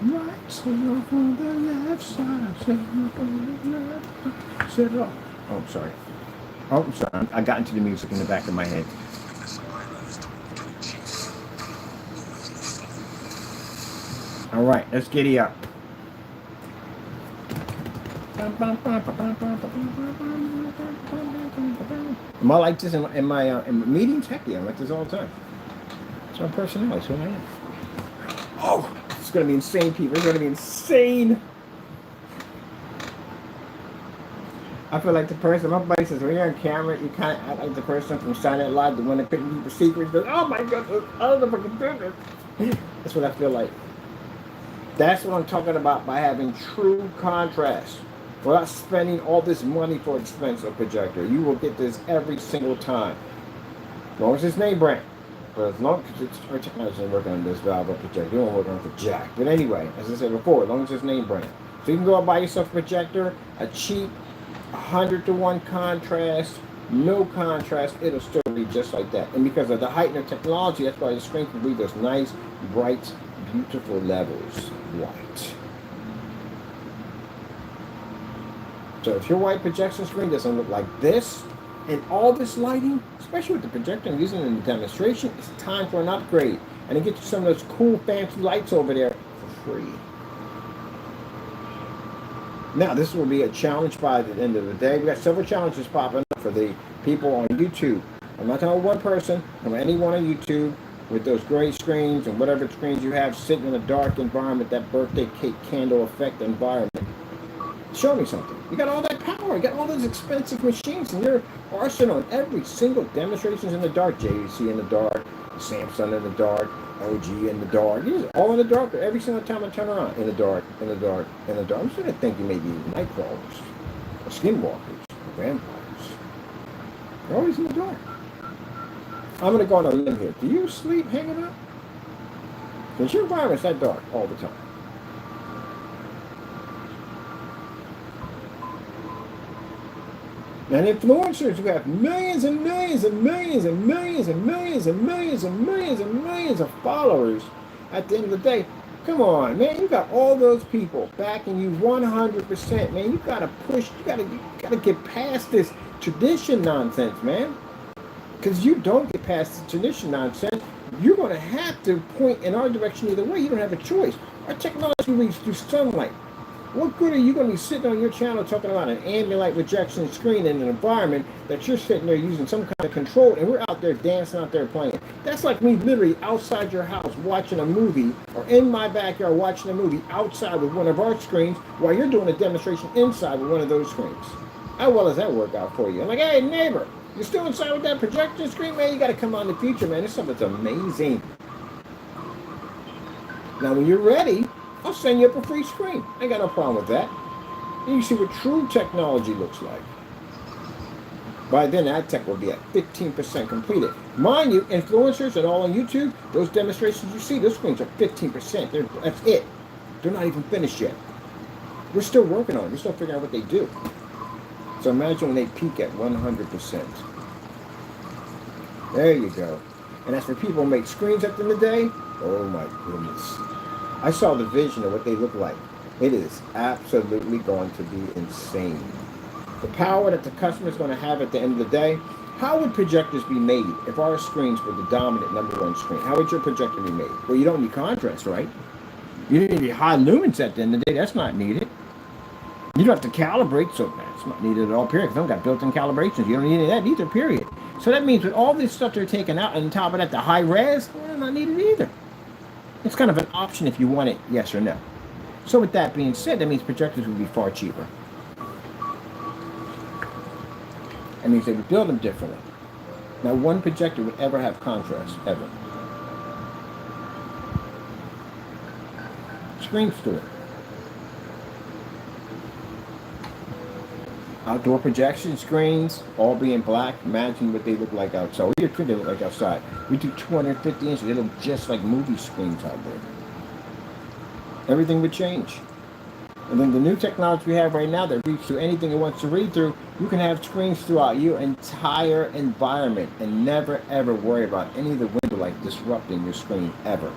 Right, set off on the left side, set off on the left side, set off. Oh, I'm sorry. Oh, I'm sorry. I got into the music in the back of my head. All right, let's giddy up. Am I like this in my meetings? Heck yeah, I'm like this all the time. It's my personality, it's who I am. Oh, it's going to be insane, people. It's going to be insane. I feel like the person, my buddy says, when you're on camera, you kind of act like the person from Saturday Night Live, the one that couldn't keep the secret. Goes, oh my God, I don't know if I can do this. That's what I feel like. That's what I'm talking about by having true contrast. Without spending all this money for expensive projector. You will get this every single time. As long as it's name brand. But as long as it's our technology working on this valve or projector, you don't work on it for jack. But anyway, as I said before, as long as it's name brand. So you can go out buy yourself a projector, a cheap 100-to-1 contrast, no contrast, it'll still read just like that. And because of the height of technology, that's why the screen can read those nice, bright, beautiful levels white. So if your white projection screen doesn't look like this, and all this lighting, especially with the projector I'm using in the demonstration, it's time for an upgrade. And to get you some of those cool fancy lights over there for free. Now, this will be a challenge by the end of the day. We got several challenges popping up for the people on YouTube. I'm not talking about one person, I'm about anyone on YouTube with those gray screens and whatever screens you have sitting in a dark environment, that birthday cake candle effect environment. Show me something. You got all that power. You got all those expensive machines in your arsenal. And every single demonstration's in the dark. JVC in the dark, Samsung in the dark, LG in the dark. These are all in the dark. Every single time I turn around, in the dark, in the dark, in the dark. I'm sort of thinking maybe night crawlers, or skinwalkers, or vampires. They're always in the dark. I'm going to go on a limb here. Do you sleep hanging out? Because your environment's that dark all the time. And influencers who have millions and millions and millions and millions and millions and millions and millions and millions of followers, at the end of the day, come on, man, you got all those people backing you 100%, man. You gotta push, you gotta get past this tradition nonsense, man. Because you don't get past the tradition nonsense, you're gonna have to point in our direction either way. You don't have a choice. Our technology reads through sunlight. What good are you going to be sitting on your channel talking about an ambient light rejection screen in an environment that you're sitting there using some kind of control, and we're out there dancing, out there playing? That's like me literally outside your house watching a movie, or in my backyard watching a movie outside with one of our screens while you're doing a demonstration inside with one of those screens. How well does that work out for you? I'm like, hey, neighbor, you're still inside with that projection screen? Man, you got to come on in the future, man. This stuff is amazing. Now, when you're ready, I'll send you up a free screen. I ain't got no problem with that. And you see what true technology looks like. By then, that tech will be at 15% completed. Mind you, influencers and all on YouTube, those demonstrations you see, those screens are 15%. That's it. They're not even finished yet. We're still working on it. We're still figuring out what they do. So imagine when they peak at 100%. There you go. And as for people who make screens at the end of the day, oh my goodness. I saw the vision of what they look like. It is absolutely going to be insane. The power that the customer is going to have at the end of the day. How would projectors be made if our screens were the dominant #1 screen? How would your projector be made? Well, you don't need contrast, right? You don't need high lumens at the end of the day. That's not needed. You don't have to calibrate, so that's not needed at all, period. Because they don't got built-in calibrations. You don't need any of that either, period. So that means with all this stuff they're taking out, and on top of that, the high res, well, not needed either. It's kind of an option if you want it, yes or no. So with that being said, that means projectors would be far cheaper. That means they would build them differently. Now, one projector would ever have contrast, ever. Screens to it. Outdoor projection screens, all being black. Imagine what they look like outside. What do you think they look like outside? We do 250 inches. They look just like movie screens out there. Everything would change. And then the new technology we have right now that reads through anything it wants to read through, you can have screens throughout your entire environment and never ever worry about any of the window light disrupting your screen ever.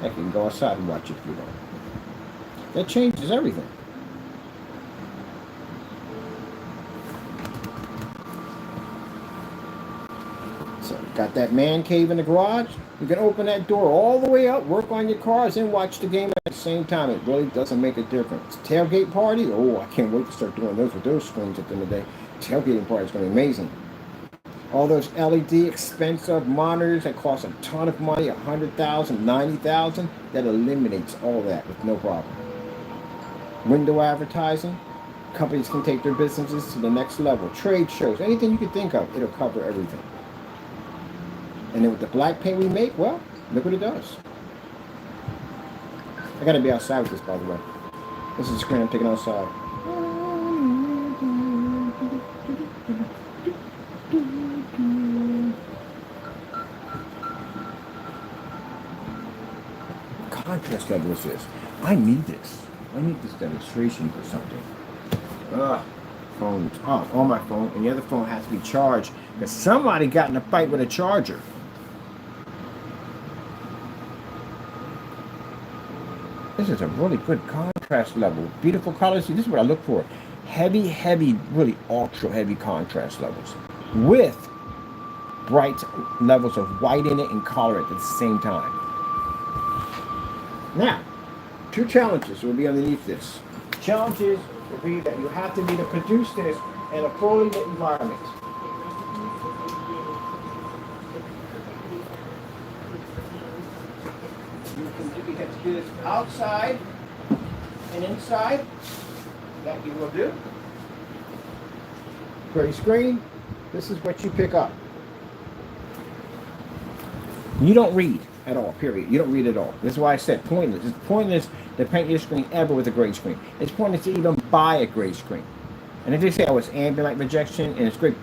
Heck, you can go outside and watch it if you want. That changes everything. So, got that man cave in the garage? You can open that door all the way up, work on your cars, and watch the game at the same time. It really doesn't make a difference. Tailgate party? Oh, I can't wait to start doing those with those screens at the end of the day. Tailgating party is going to be amazing. All those LED expensive monitors that cost a ton of money, $100,000, $90,000, that eliminates all that with no problem. Window advertising, companies can take their businesses to the next level. Trade shows, anything you can think of, it'll cover everything. And then with the black paint we make, well, look what it does. I gotta be outside with this, by the way. This is the screen I'm taking outside. Contrast level is this. I need this. I need this demonstration for something. Phone's off on my phone, and the other phone has to be charged because somebody got in a fight with a charger. This is a really good contrast level. Beautiful colors. See, this is what I look for. Heavy, really ultra heavy contrast levels with bright levels of white in it and color at the same time. Now, 2 challenges will be underneath this. Challenges will be that you have to be to produce this in a fully lit environment. You have to do this outside and inside. That you will do. Gray screen. This is what you pick up. You don't read at all, period. You don't read at all. This is why I said pointless. It's pointless to paint your screen ever with a gray screen. It's pointless to even buy a gray screen. And if they say, oh, it's ambient light rejection and it's great,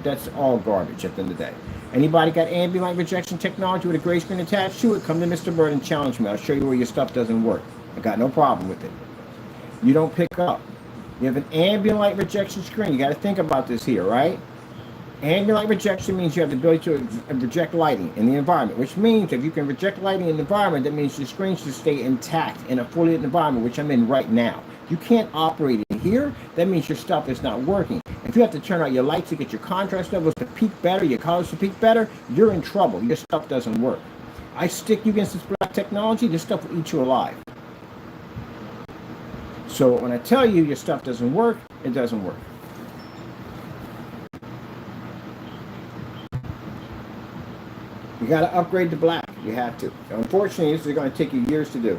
that's all garbage at the end of the day. Anybody got ambient light rejection technology with a gray screen attached to it, come to Mr. Bird and challenge me. I'll show you where your stuff doesn't work. I got no problem with it. You don't pick up. You have an ambient light rejection screen. You got to think about this here, right? Ambient light rejection means you have the ability to reject lighting in the environment, which means if you can reject lighting in the environment, that means your screen should stay intact in a fully lit environment, which I'm in right now. You can't operate it here. That means your stuff is not working. If you have to turn out your lights to get your contrast levels to peak better, your colors to peak better, you're in trouble. Your stuff doesn't work. I stick you against this black technology, this stuff will eat you alive. So when I tell you your stuff doesn't work, it doesn't work. You got to upgrade to black. You have to. Unfortunately, this is going to take you years to do.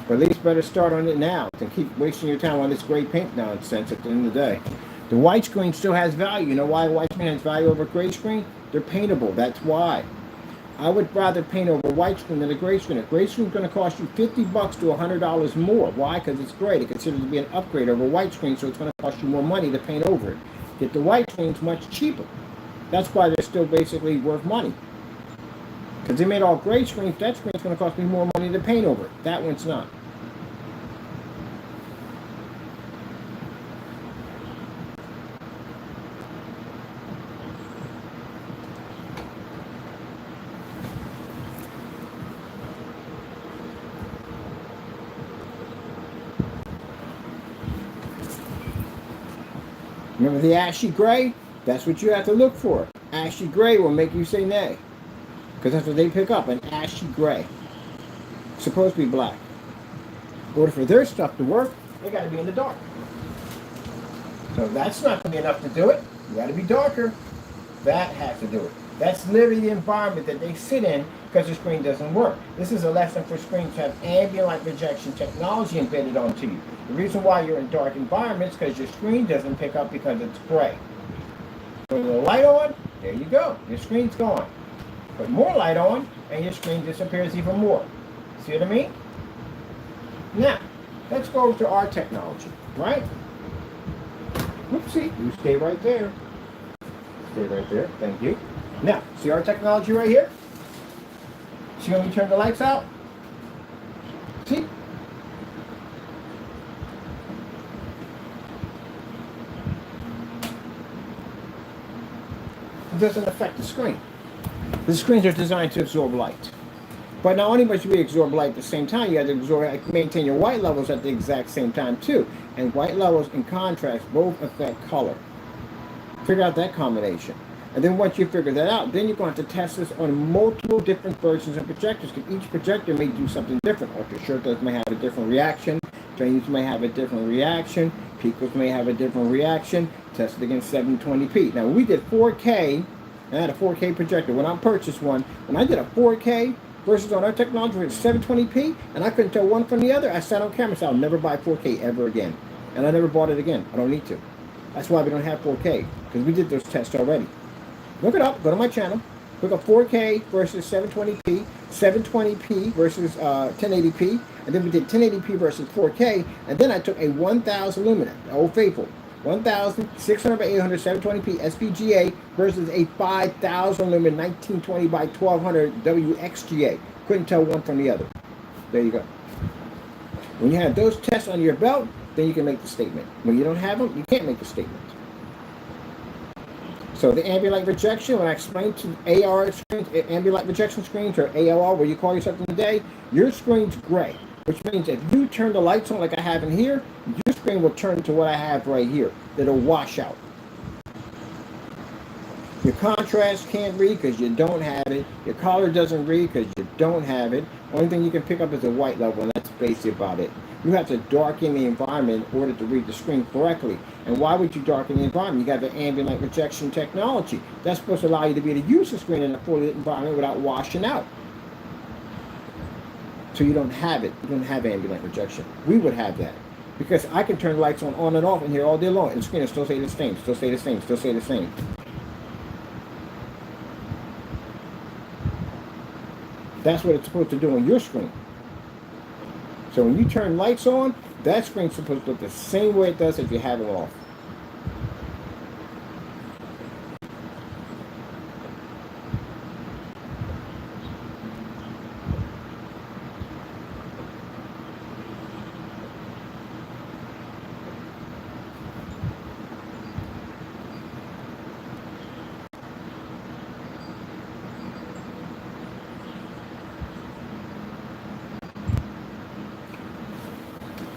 But at least better start on it now than keep wasting your time on this gray paint nonsense at the end of the day. The white screen still has value. You know why a white screen has value over a gray screen? They're paintable. That's why. I would rather paint over a white screen than a gray screen. A gray screen is going to cost you $50 to $100 more. Why? Because it's gray. It's considered to be an upgrade over a white screen, so it's going to cost you more money to paint over it. Yet the white screen is much cheaper. That's why they're still basically worth money. Because they made all gray screens, that screen's going to cost me more money to paint over it. That one's not. Remember the ashy gray? That's what you have to look for. Ashy gray will make you say nay. Because that's what they pick up, an ashy gray. It's supposed to be black. In order for their stuff to work, they got to be in the dark. So that's not going to be enough to do it. You got to be darker. That has to do it. That's literally the environment that they sit in because the screen doesn't work. This is a lesson for screens to have ambient light rejection technology embedded onto you. The reason why you're in dark environments is because your screen doesn't pick up because it's gray. Put the light on, there you go. Your screen's gone. Put more light on, and your screen disappears even more. See what I mean? Now, let's go over to our technology, right? Whoopsie, you stay right there. Stay right there, thank you. Now, see our technology right here? See when we turn the lights out? See? It doesn't affect the screen. The screens are designed to absorb light. But not only must you absorb light at the same time, you have to maintain your white levels at the exact same time too. And white levels and contrast both affect color. Figure out that combination. And then once you figure that out, then you're going to have to test this on multiple different versions of projectors, because each projector may do something different. Ultra short may have a different reaction. Drainage may have a different reaction. Picos may have a different reaction. Tested against 720p. Now, we did 4K. I had a 4K projector. When I purchased one, when I did a 4K versus on our technology with 720p, and I couldn't tell one from the other, I sat on camera and said, I'll never buy 4K ever again. And I never bought it again. I don't need to. That's why we don't have 4K, because we did those tests already. Look it up. Go to my channel. Look up 4K versus 720p, 720p versus 1080p, and then we did 1080p versus 4K, and then I took a 1000 lumen, Old Faithful, 1600 by 800 720p SPGA versus a 5000 lumen 1920 by 1200 WXGA. Couldn't tell one from the other. There you go. When you have those tests under your belt, then you can make the statement. When you don't have them, you can't make the statement. So the ambient light rejection, when I explained to AR screens, ambient light rejection screens, or ALR, where you call yourself in the day, your screen's gray, which means if you turn the lights on like I have in here, your screen will turn to what I have right here. It'll wash out. Your contrast can't read because you don't have it. Your color doesn't read because you don't have it. Only thing you can pick up is the white level, and that's basically about it. You have to darken the environment in order to read the screen correctly. And why would you darken the environment? You got the ambient light rejection technology. That's supposed to allow you to be able to use the screen in a fully lit environment without washing out. So you don't have it. You don't have ambient light rejection. We would have that. Because I can turn the lights on and off in here all day long, and the screen will still stay the same, still stay the same, still stay the same. That's what it's supposed to do on your screen. So when you turn lights on, that screen's supposed to look the same way it does if you have it off.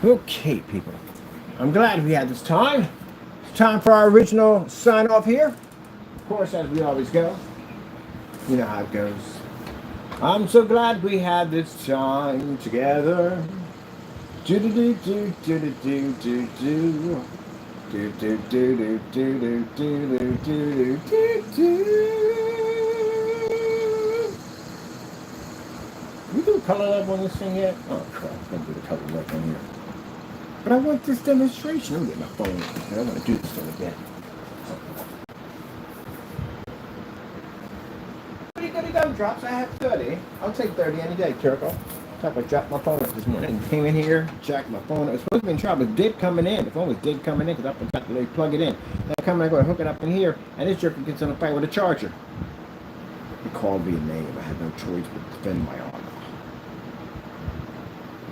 Okay, people. I'm glad we had this time. It's time for our original sign off here. Of course, as we always go. You know how it goes. I'm so glad we had this time together. Do do do do do do do do do do do do do do do do do. We do color lab on this thing yet? Oh crap, I'm gonna do the color lab on here. But I want this demonstration. I'm getting my phone. I don't want to do this thing again. Pretty good gumdrops. I have 30. I'll take 30 any day, Turco. I dropped my phone up this morning. Came in here, jacked my phone. It was supposed to be in trouble. It was dead coming in. The phone was dead coming in because I forgot to plug it in. Then I come and I go to hook it up in here, and this jerk gets on a fight with a charger. He called me a name. I had no choice but to defend my honor.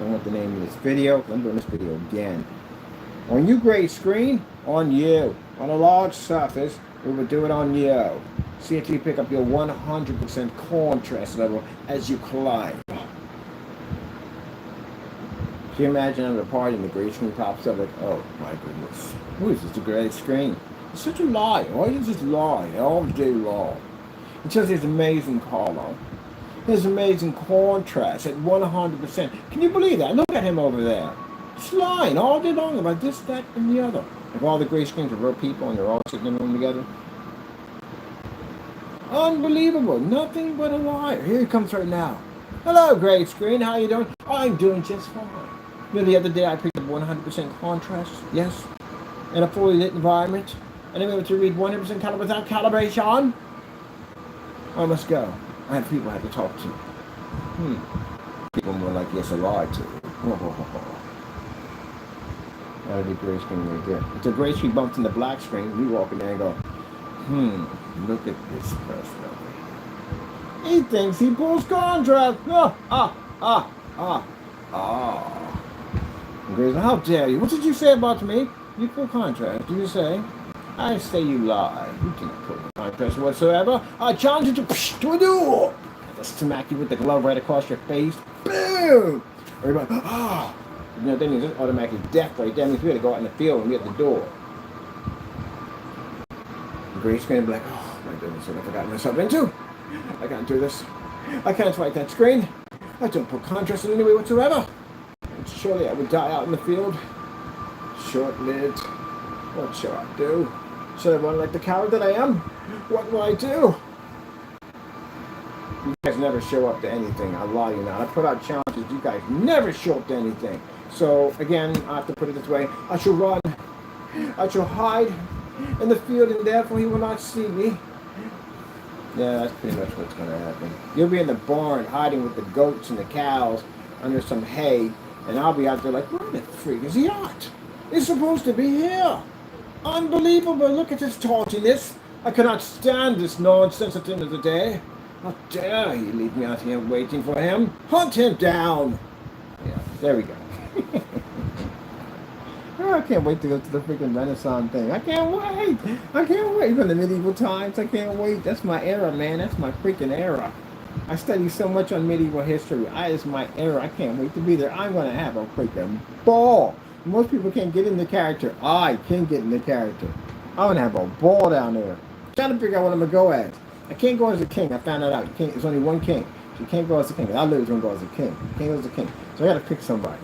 I want the name of this video. I'm doing this video again. On you, gray screen, on you. On a large surface, we will do it on you. See if you pick up your 100% contrast level as you climb. Can you imagine at a party and the gray screen pops up like, oh my goodness, who is this, the gray screen? It's such a lie. Why is this lie all day long? It just is amazing color. There's amazing contrast at 100%. Can you believe that? Look at him over there. Just lying all day long about this, that, and the other. If all the gray screens are real people and they're all sitting in a room together. Unbelievable. Nothing but a liar. Here he comes right now. Hello, gray screen. How you doing? I'm doing just fine. You know, the other day I picked up 100% contrast. Yes. In a fully lit environment. And I'm able to read 100% color without calibration. I must go. I have people I have to talk to. People more like, yes, I lied to. That'll be gray screen right there. If the gray screen bumps in the black screen, we walk in there and go, look at this person. He thinks he pulls contrast. And Gray's like, how dare you? What did you say about me? You pull contrast. Did you say? I say you lie. You didn't pull contrast whatsoever. I challenge you to a duel. I just smack you with the glove right across your face. Boom! Everybody, You know, then you just automatically death right there. I mean, we had to go out in the field and be at the door. The gray screen will be like, oh my goodness, what have I gotten myself into? I can't do this. I can't fight that screen. I don't put contrast in any way whatsoever. And surely I would die out in the field. Short-lived. What shall I do? Should I run like the coward that I am? What will I do? You guys never show up to anything. I lie you not. I put out challenges. You guys never show up to anything. So, again, I have to put it this way. I shall run. I shall hide in the field, and therefore he will not see me. Yeah, that's pretty much what's going to happen. You'll be in the barn hiding with the goats and the cows under some hay, and I'll be out there like, where the freak is he at? He's supposed to be here. Unbelievable. Look at his tawdiness. I cannot stand this nonsense at the end of the day. How dare he leave me out here waiting for him? Hunt him down. Yeah, there we go. Oh, I can't wait to go to the freaking Renaissance thing. I can't wait. I can't wait. From the medieval times, I can't wait. That's my era, man. That's my freaking era. I study so much on medieval history. It's my era. I can't wait to be there. I'm going to have a freaking ball. Most people can't get in the character. I can get in the character. I'm going to have a ball down there. Trying to figure out what I'm going to go as. I can't go as a king. I found that out. You can't, there's only one king. So you can't go as a king. I literally don't go as a king. You can't go as a king. So I got to pick somebody.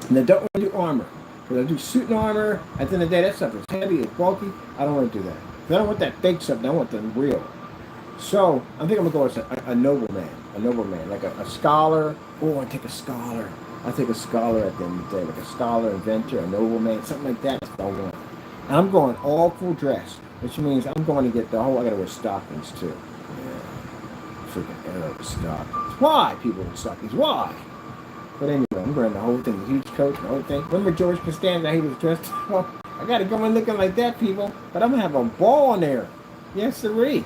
And I don't want to do armor. Because I do suit and armor. At the end of the day, that stuff is heavy, it's bulky. I don't want to do that. Because I don't want that fake stuff. I want the real. So I think I'm going to go as a nobleman. A nobleman. Like a scholar. Oh, I take a scholar. I take a scholar at the end of the day. Like a scholar, inventor, a nobleman. Something like that. That's what I want. And I'm going all full dress. Which means I'm going to get the whole... I got to wear stockings too. Yeah. Freaking arrow stockings. Why people wear stockings? Why? But anyway, I'm wearing the whole thing, the huge coat, the whole thing. Remember George Costanza, he was dressed, well, I gotta go in looking like that, people. But I'm gonna have a ball in there. Yes, sirree.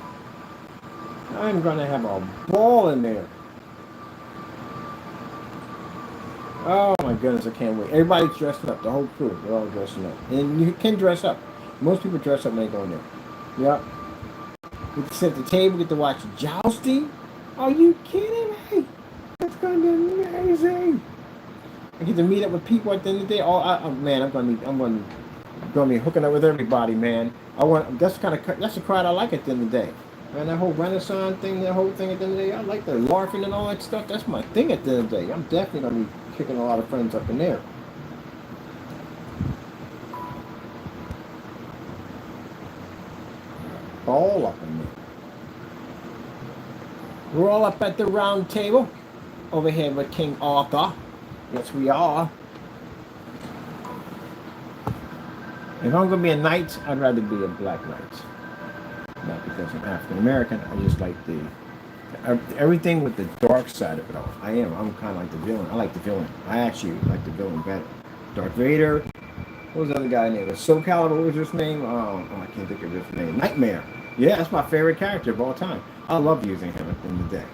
I'm gonna have a ball in there. Oh my goodness, I can't wait. Everybody's dressed up, the whole crew, they're all dressing up. And you can dress up. Most people dress up when they go in there. Yep. You can sit at the table, get to watch jousting. Are you kidding me? That's gonna be amazing. I get to meet up with people at the end of the day. Oh man, I'm gonna be hooking up with everybody, man. That's the crowd I like at the end of the day. Man, that whole Renaissance thing, that whole thing at the end of the day, I like the LARPing and all that stuff. That's my thing at the end of the day. I'm definitely gonna be kicking a lot of friends up in there. All up in there. We're all up at the round table. Over here with King Arthur. Yes, we are. If I'm going to be a knight, I'd rather be a black knight. Not because I'm African American. I just like everything with the dark side of it all. I'm kind of like the villain. I like the villain. I actually like the villain better. Darth Vader. What was the other guy's name? Soul Calibur, what was his name? Oh, I can't think of his name. Nightmare. Yeah, that's my favorite character of all time. I love using him at the end of the day.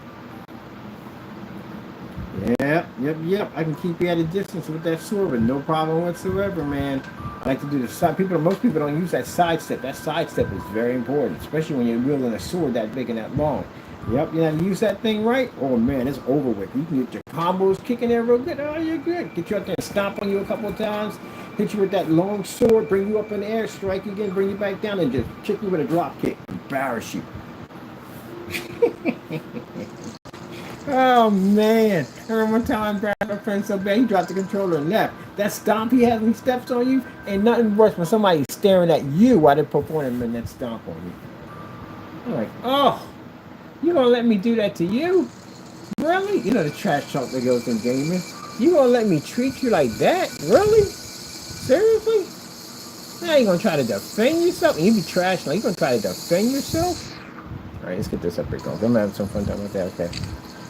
Yep. I can keep you at a distance with that sword with no problem whatsoever, man. I like to do the side. Most people don't use that side step. That side step is very important, especially when you're wielding a sword that big and that long. Yep, you know, use that thing right. Oh man, it's over with. You can get your combos kicking there real good. Oh, you're good. Get you up there and stomp on you a couple of times. Hit you with that long sword, bring you up in the air, strike you again, bring you back down, and just kick you with a drop kick. Embarrass you. Oh man! I remember one time I grabbed my friend so bad he dropped the controller and left. That stomp he has when he steps on you ain't nothing worse when somebody's staring at you while they're performing that stomp on you. I'm like, oh, you gonna let me do that to you? Really? You know the trash talk that goes in gaming. You gonna let me treat you like that? Really? Seriously? Now you gonna try to defend yourself? And you be trash like you gonna try to defend yourself? Alright, let's get this up here going. I'm having some fun time with that, okay.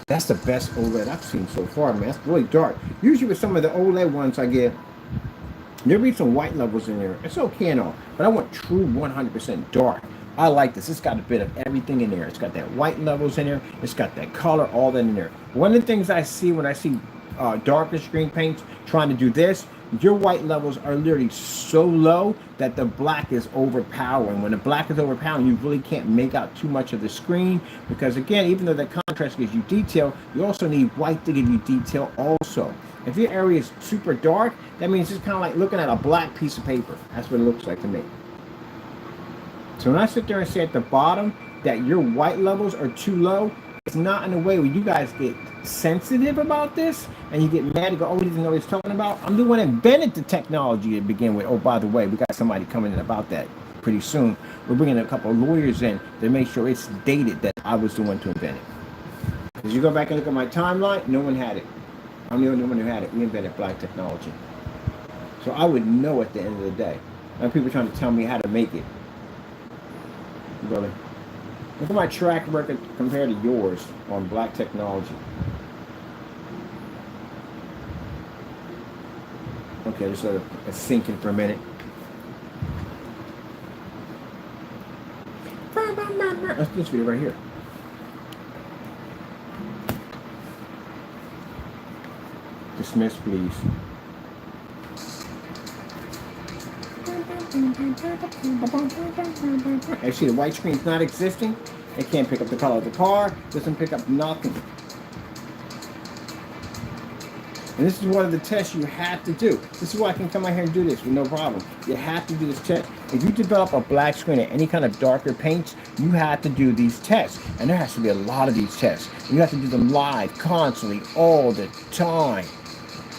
That's the best OLED I've seen so far, man. That's really dark. Usually with some of the OLED ones I get, there'll be some white levels in there. It's okay and all, but I want true 100% dark. I like this. It's got a bit of everything in there. It's got that white levels in there. It's got that color, all that in there. One of the things I see when I see darker screen paints trying to do this, your white levels are literally so low that the black is overpowering. When the black is overpowering, you really can't make out too much of the screen because, again, even though the contrast gives you detail, you also need white to give you detail also. If your area is super dark, that means it's kind of like looking at a black piece of paper. That's what it looks like to me. So when I sit there and say at the bottom that your white levels are too low, it's not in a way where you guys get sensitive about this and you get mad and go, oh, he doesn't know what he's talking about. I'm the one that invented the technology to begin with. Oh, by the way, we got somebody coming in about that pretty soon. We're bringing a couple of lawyers in to make sure it's dated that I was the one to invent it. As you go back and look at my timeline, no one had it. I'm the only one who had it. We invented black technology. So I would know at the end of the day. And people trying to tell me how to make it. Really? Look at my track record compared to yours on black technology. Okay, just let it sink in for a minute. That's this video right here. Dismiss, please. Actually, the white screen's not existing. It can't pick up the color of the car. Doesn't pick up nothing. And this is one of the tests you have to do. This is why I can come out here and do this with no problem. You have to do this test. If you develop a black screen or any kind of darker paints, you have to do these tests. And there has to be a lot of these tests. You have to do them live, constantly, all the time.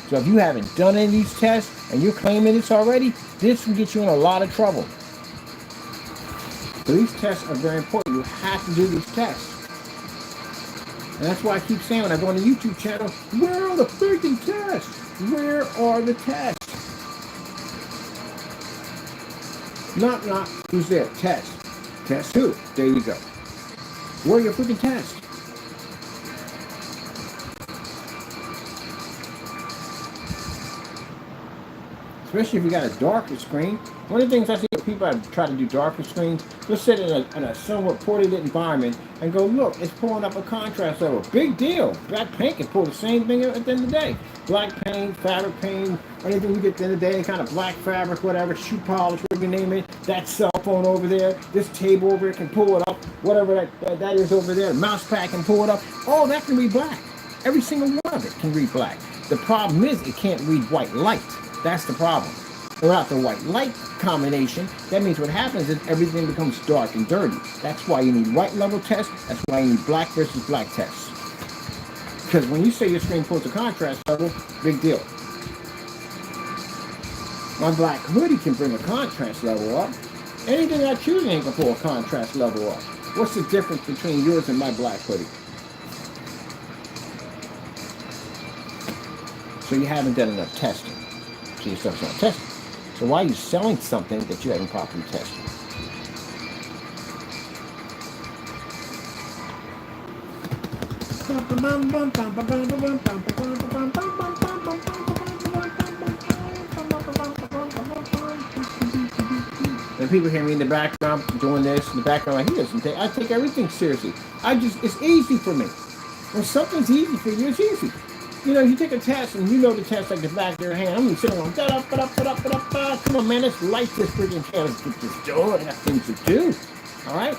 So if you haven't done any of these tests and you're claiming this already, this will get you in a lot of trouble. So these tests are very important. You have to do these tests. And that's why I keep saying when I go on the YouTube channel, where are the freaking tests? Where are the tests? Not, who's there? Test. Test who? There you go. Where are your freaking tests? Especially if you got a darker screen. One of the things I see people that try to do darker screens, they'll sit in a somewhat poorly lit environment and go, look, it's pulling up a contrast level. Big deal. Black paint can pull the same thing at the end of the day. Black paint, fabric paint, anything you get at the end of the day, any kind of black fabric, whatever, shoe polish, whatever you name it, that cell phone over there, this table over here can pull it up, whatever that is over there, the mouse pad can pull it up. All that can read black. Every single one of it can read black. The problem is it can't read white light. That's the problem. Without the white light combination, that means what happens is everything becomes dark and dirty. That's why you need white level tests. That's why you need black versus black tests. Because when you say your screen pulls a contrast level, big deal. My black hoodie can bring a contrast level up. Anything I choose can pull a contrast level up. What's the difference between yours and my black hoodie? So you haven't done enough testing. So your stuff's not tested. So why are you selling something that you haven't properly tested? And people hear me in the background doing this, in the background, like, I take everything seriously. It's easy for me. When something's easy for you, it's easy. You know, you take a test and you know the test like the back of your hand. I'm gonna sit around, come on, man, let's light this freaking candle. Let's get this door. I got things to do. All right?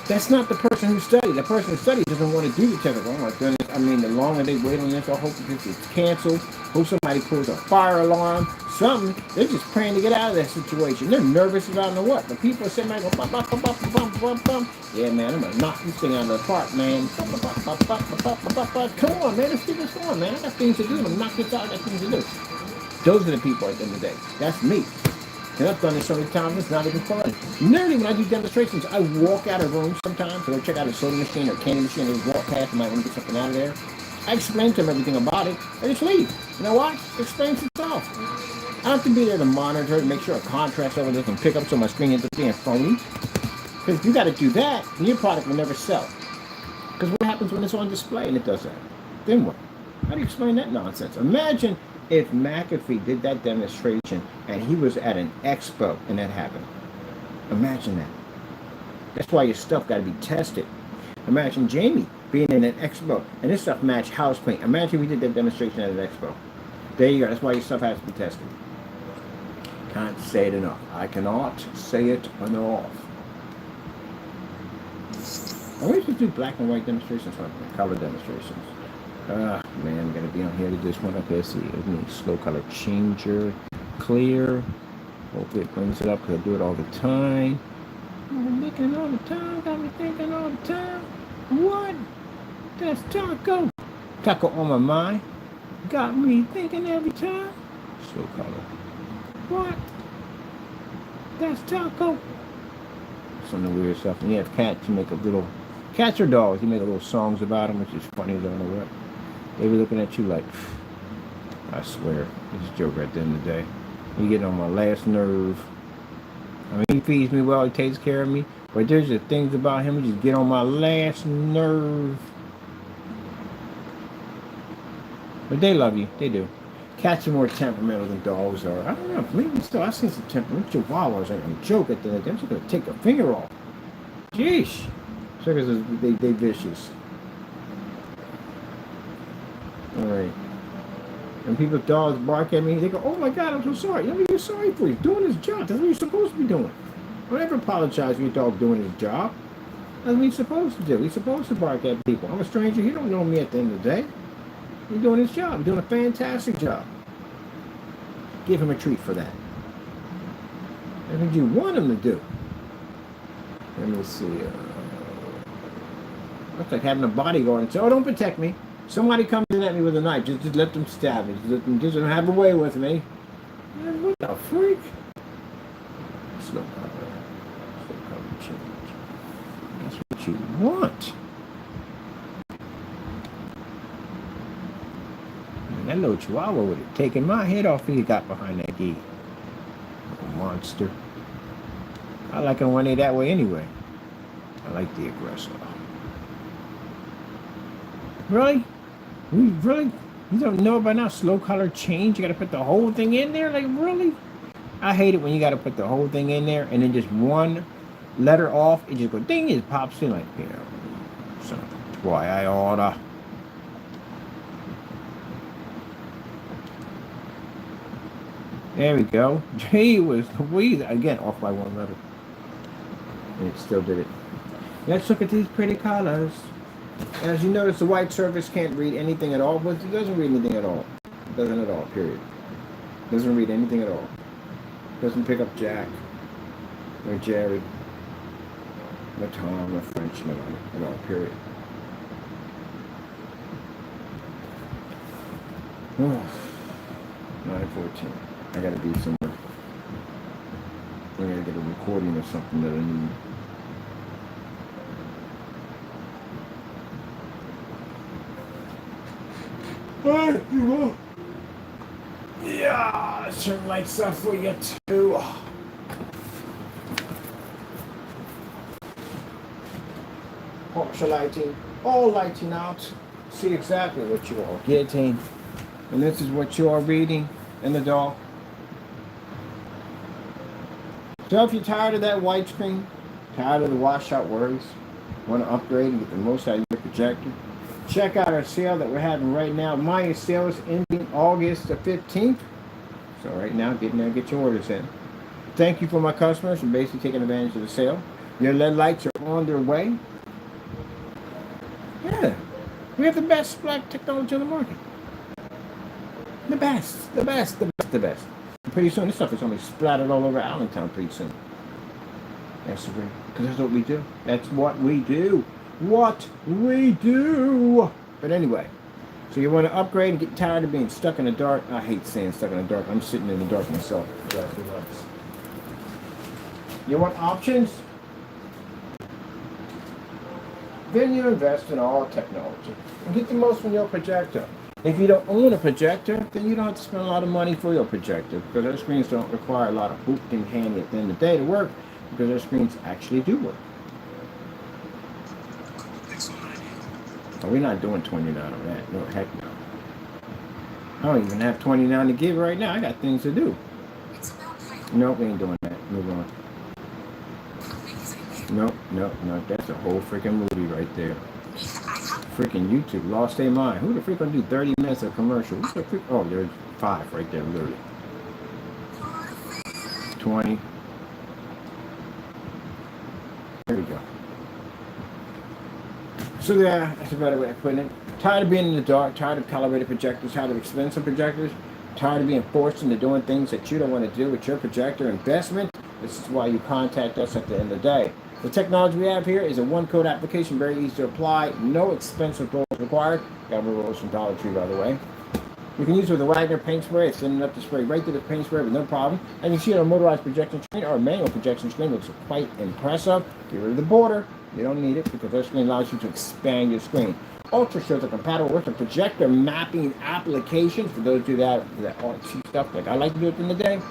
That's not the person who studied. The person who studied doesn't want to do the test. Oh my goodness. I mean, the longer they wait on this, I hope this gets canceled. Hope somebody pulls a fire alarm. Something. They're just praying to get out of that situation. They're nervous about know what. But people are sitting there going, bum. Yeah, man, I'm going to knock this thing out of the park, man. Come on, man. Let's get this on, man. I got things to do. I'm going to knock this out. I got things to do. Those are the people at the end of the day. That's me. And I've done this so many times, it's not even fun. Literally, when I do demonstrations, I walk out of rooms sometimes to go check out a soda machine or candy machine and walk past and might want to get something out of there. I explain to them everything about it. I just leave. You know what? It explains itself. I have to be there to monitor it, make sure a contrast level doesn't pick up so my screen ends up being phony. Because if you got to do that, then your product will never sell. Because what happens when it's on display and it does that? Then what? How do you explain that nonsense? Imagine if McAfee did that demonstration and he was at an expo and that happened. Imagine that. That's why your stuff got to be tested. Imagine Jamie being in an expo and this stuff matched house paint. Imagine we did that demonstration at an expo. There you go. That's why your stuff has to be tested. Can't say it enough. I cannot say it enough. I wish we do black and white demonstrations or color demonstrations. Man, I'm going to be on here to this one. Okay, let's see. It means slow color changer, clear. Hopefully it brings it up because I do it all the time. I'm looking all the time. Got me thinking all the time. What? That's taco. Taco on my mind. Got me thinking every time. Slow color. What? That's taco. Some of the weird stuff. And you have cats, you make a little... Cats or dogs, you make little songs about them, which is funny, I don't know what. They be looking at you like, I swear, it's a joke at the end of the day. You get on my last nerve. I mean, he feeds me well, he takes care of me. But there's just things about him that just get on my last nerve. But they love you. They do. Cats are more temperamental than dogs are. I don't know. Maybe still, I've seen some temperamental chihuahuas. Like a joke at the end. They're just going to take a finger off. Jeez. So they vicious. Alright. When people's dogs bark at me, they go, oh my God, I'm so sorry. Let me get sorry for you. Doing his job. That's what you're supposed to be doing. Don't ever apologize for your dog doing his job. That's what he's supposed to do. He's supposed to bark at people. I'm a stranger. He don't know me at the end of the day. He's doing his job. He's doing a fantastic job. Give him a treat for that. That's what you want him to do. Let me see. Looks like having a bodyguard and say, oh, don't protect me. Somebody comes in at me with a knife. Just let them stab me. Just let them have a way with me. Man, what the freak? Slow cover. Slow cover change. That's what you want. That little chihuahua would have taken my head off if he got behind that gate. Like a monster. I like him when they that way anyway. I like the aggressor. Really? Really? You don't know about now slow color change? You gotta put the whole thing in there? Like, really? I hate it when you gotta put the whole thing in there and then just one letter off, it just go ding, it pops in like, you know. So that's why I oughta. There we go. Gee was Louise. Again, off by one letter. And it still did it. Let's look at these pretty colors. As you notice, the white surface can't read anything at all, but it doesn't read anything at all. It doesn't at all, period. Doesn't read anything at all. Doesn't pick up Jack, or Jerry, or Tom, or French, nobody at all, period. Oh, 9:14. I gotta be somewhere. I gotta get a recording or something that I need. Alright, you will. Yeah, turn lights off for you too. Partial lighting, all lighting out. See exactly what you are getting. And this is what you are reading in the dark. So if you're tired of that white screen, tired of the washout worries, want to upgrade and get the most out of your projector, check out our sale that we're having right now. My sale is ending August the 15th. So right now, get in there and get your orders in. Thank you for my customers for basically taking advantage of the sale. Your LED lights are on their way. Yeah, we have the best black technology on the market. The best, the best, the best, the best. Pretty soon, this stuff is going to be splattered all over Allentown pretty soon. That's the way, because that's what we do. That's what we do. What we do. But anyway, so you want to upgrade and get tired of being stuck in the dark. I hate saying stuck in the dark. I'm sitting in the dark myself. You want options? Then you invest in all technology and get the most from your projector. If you don't own a projector, then you don't have to spend a lot of money for your projector because our screens don't require a lot of hoop and handy at the end of the day to work because our screens actually do work. Oh, we're not doing 29 on that. No, heck no. I don't even have 29 to give right now. I got things to do. Nope, we ain't doing that. Move on. Nope. That's a whole freaking movie right there. Freaking YouTube lost their mind. Who the freak gonna do 30 minutes of commercial? Who's the freak? Oh, there's 5 right there, literally. 20. There we go. So yeah, that's a better way of putting it. Tired of being in the dark, tired of calibrated projectors, tired of expensive projectors, tired of being forced into doing things that you don't want to do with your projector investment. This is why you contact us at the end of the day. The technology we have here is a one-code application, very easy to apply, no expensive rolls required. Got rolls from Dollar Tree, by the way. You can use it with a Wagner paint spray. It's sending up the spray right to the paint spray with no problem. And you see it on a motorized projection screen or a manual projection screen. Looks quite impressive. Get rid of the border. You don't need it because that screen allows you to expand your screen. Ultra shows are compatible with the projector mapping applications for those who do that artsy stuff like I like to do it in the day.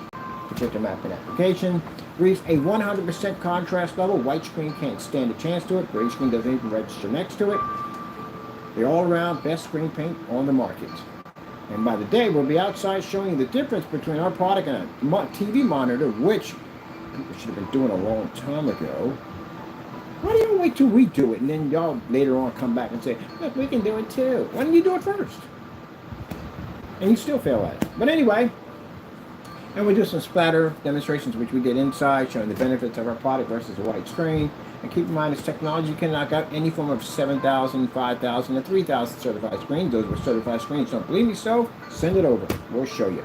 projector mapping application. Reads a 100% contrast level. White screen can't stand a chance to it. Gray screen doesn't even register next to it. The all-around best screen paint on the market. And by the day, we'll be outside showing you the difference between our product and a TV monitor, which people should have been doing a long time ago. Why do you wait till we do it and then y'all later on come back and say, look, we can do it too? Why don't you do it first? And you still fail at it. But anyway, and we do some splatter demonstrations, which we did inside, showing the benefits of our product versus a white screen. And keep in mind, this technology can knock out any form of 7,000, 5,000, and 3,000 certified screens. Those were certified screens. Don't believe me? So send it over. We'll show you.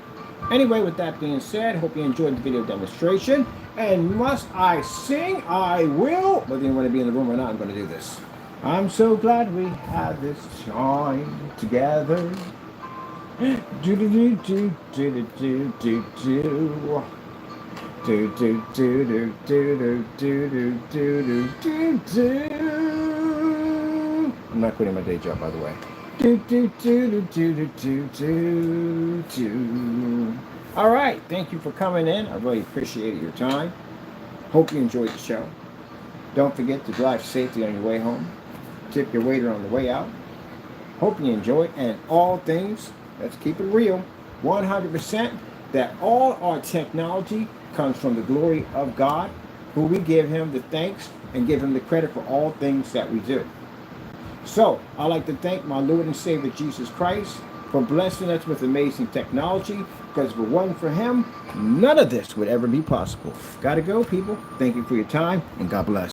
Anyway, with that being said, hope you enjoyed the video demonstration. And must I sing? I will. Whether you want to be in the room or not, I'm going to do this. I'm so glad we had this time together. Do do do do do do do do. Do do do do do do do do do do. I'm not quitting my day job, by the way. Do do do do do do do do. All right, thank you for coming in. I really appreciate your time. Hope you enjoyed the show. Don't forget to drive safely on your way home. Tip your waiter on the way out. Hope you enjoy it. And all things, let's keep it real. 100% that all our technology comes from the glory of God, who we give him the thanks and give him the credit for all things that we do. So I'd like to thank my Lord and Savior Jesus Christ for blessing us with amazing technology, because if it wasn't for him, none of this would ever be possible. Gotta go, people. Thank you for your time, and God bless.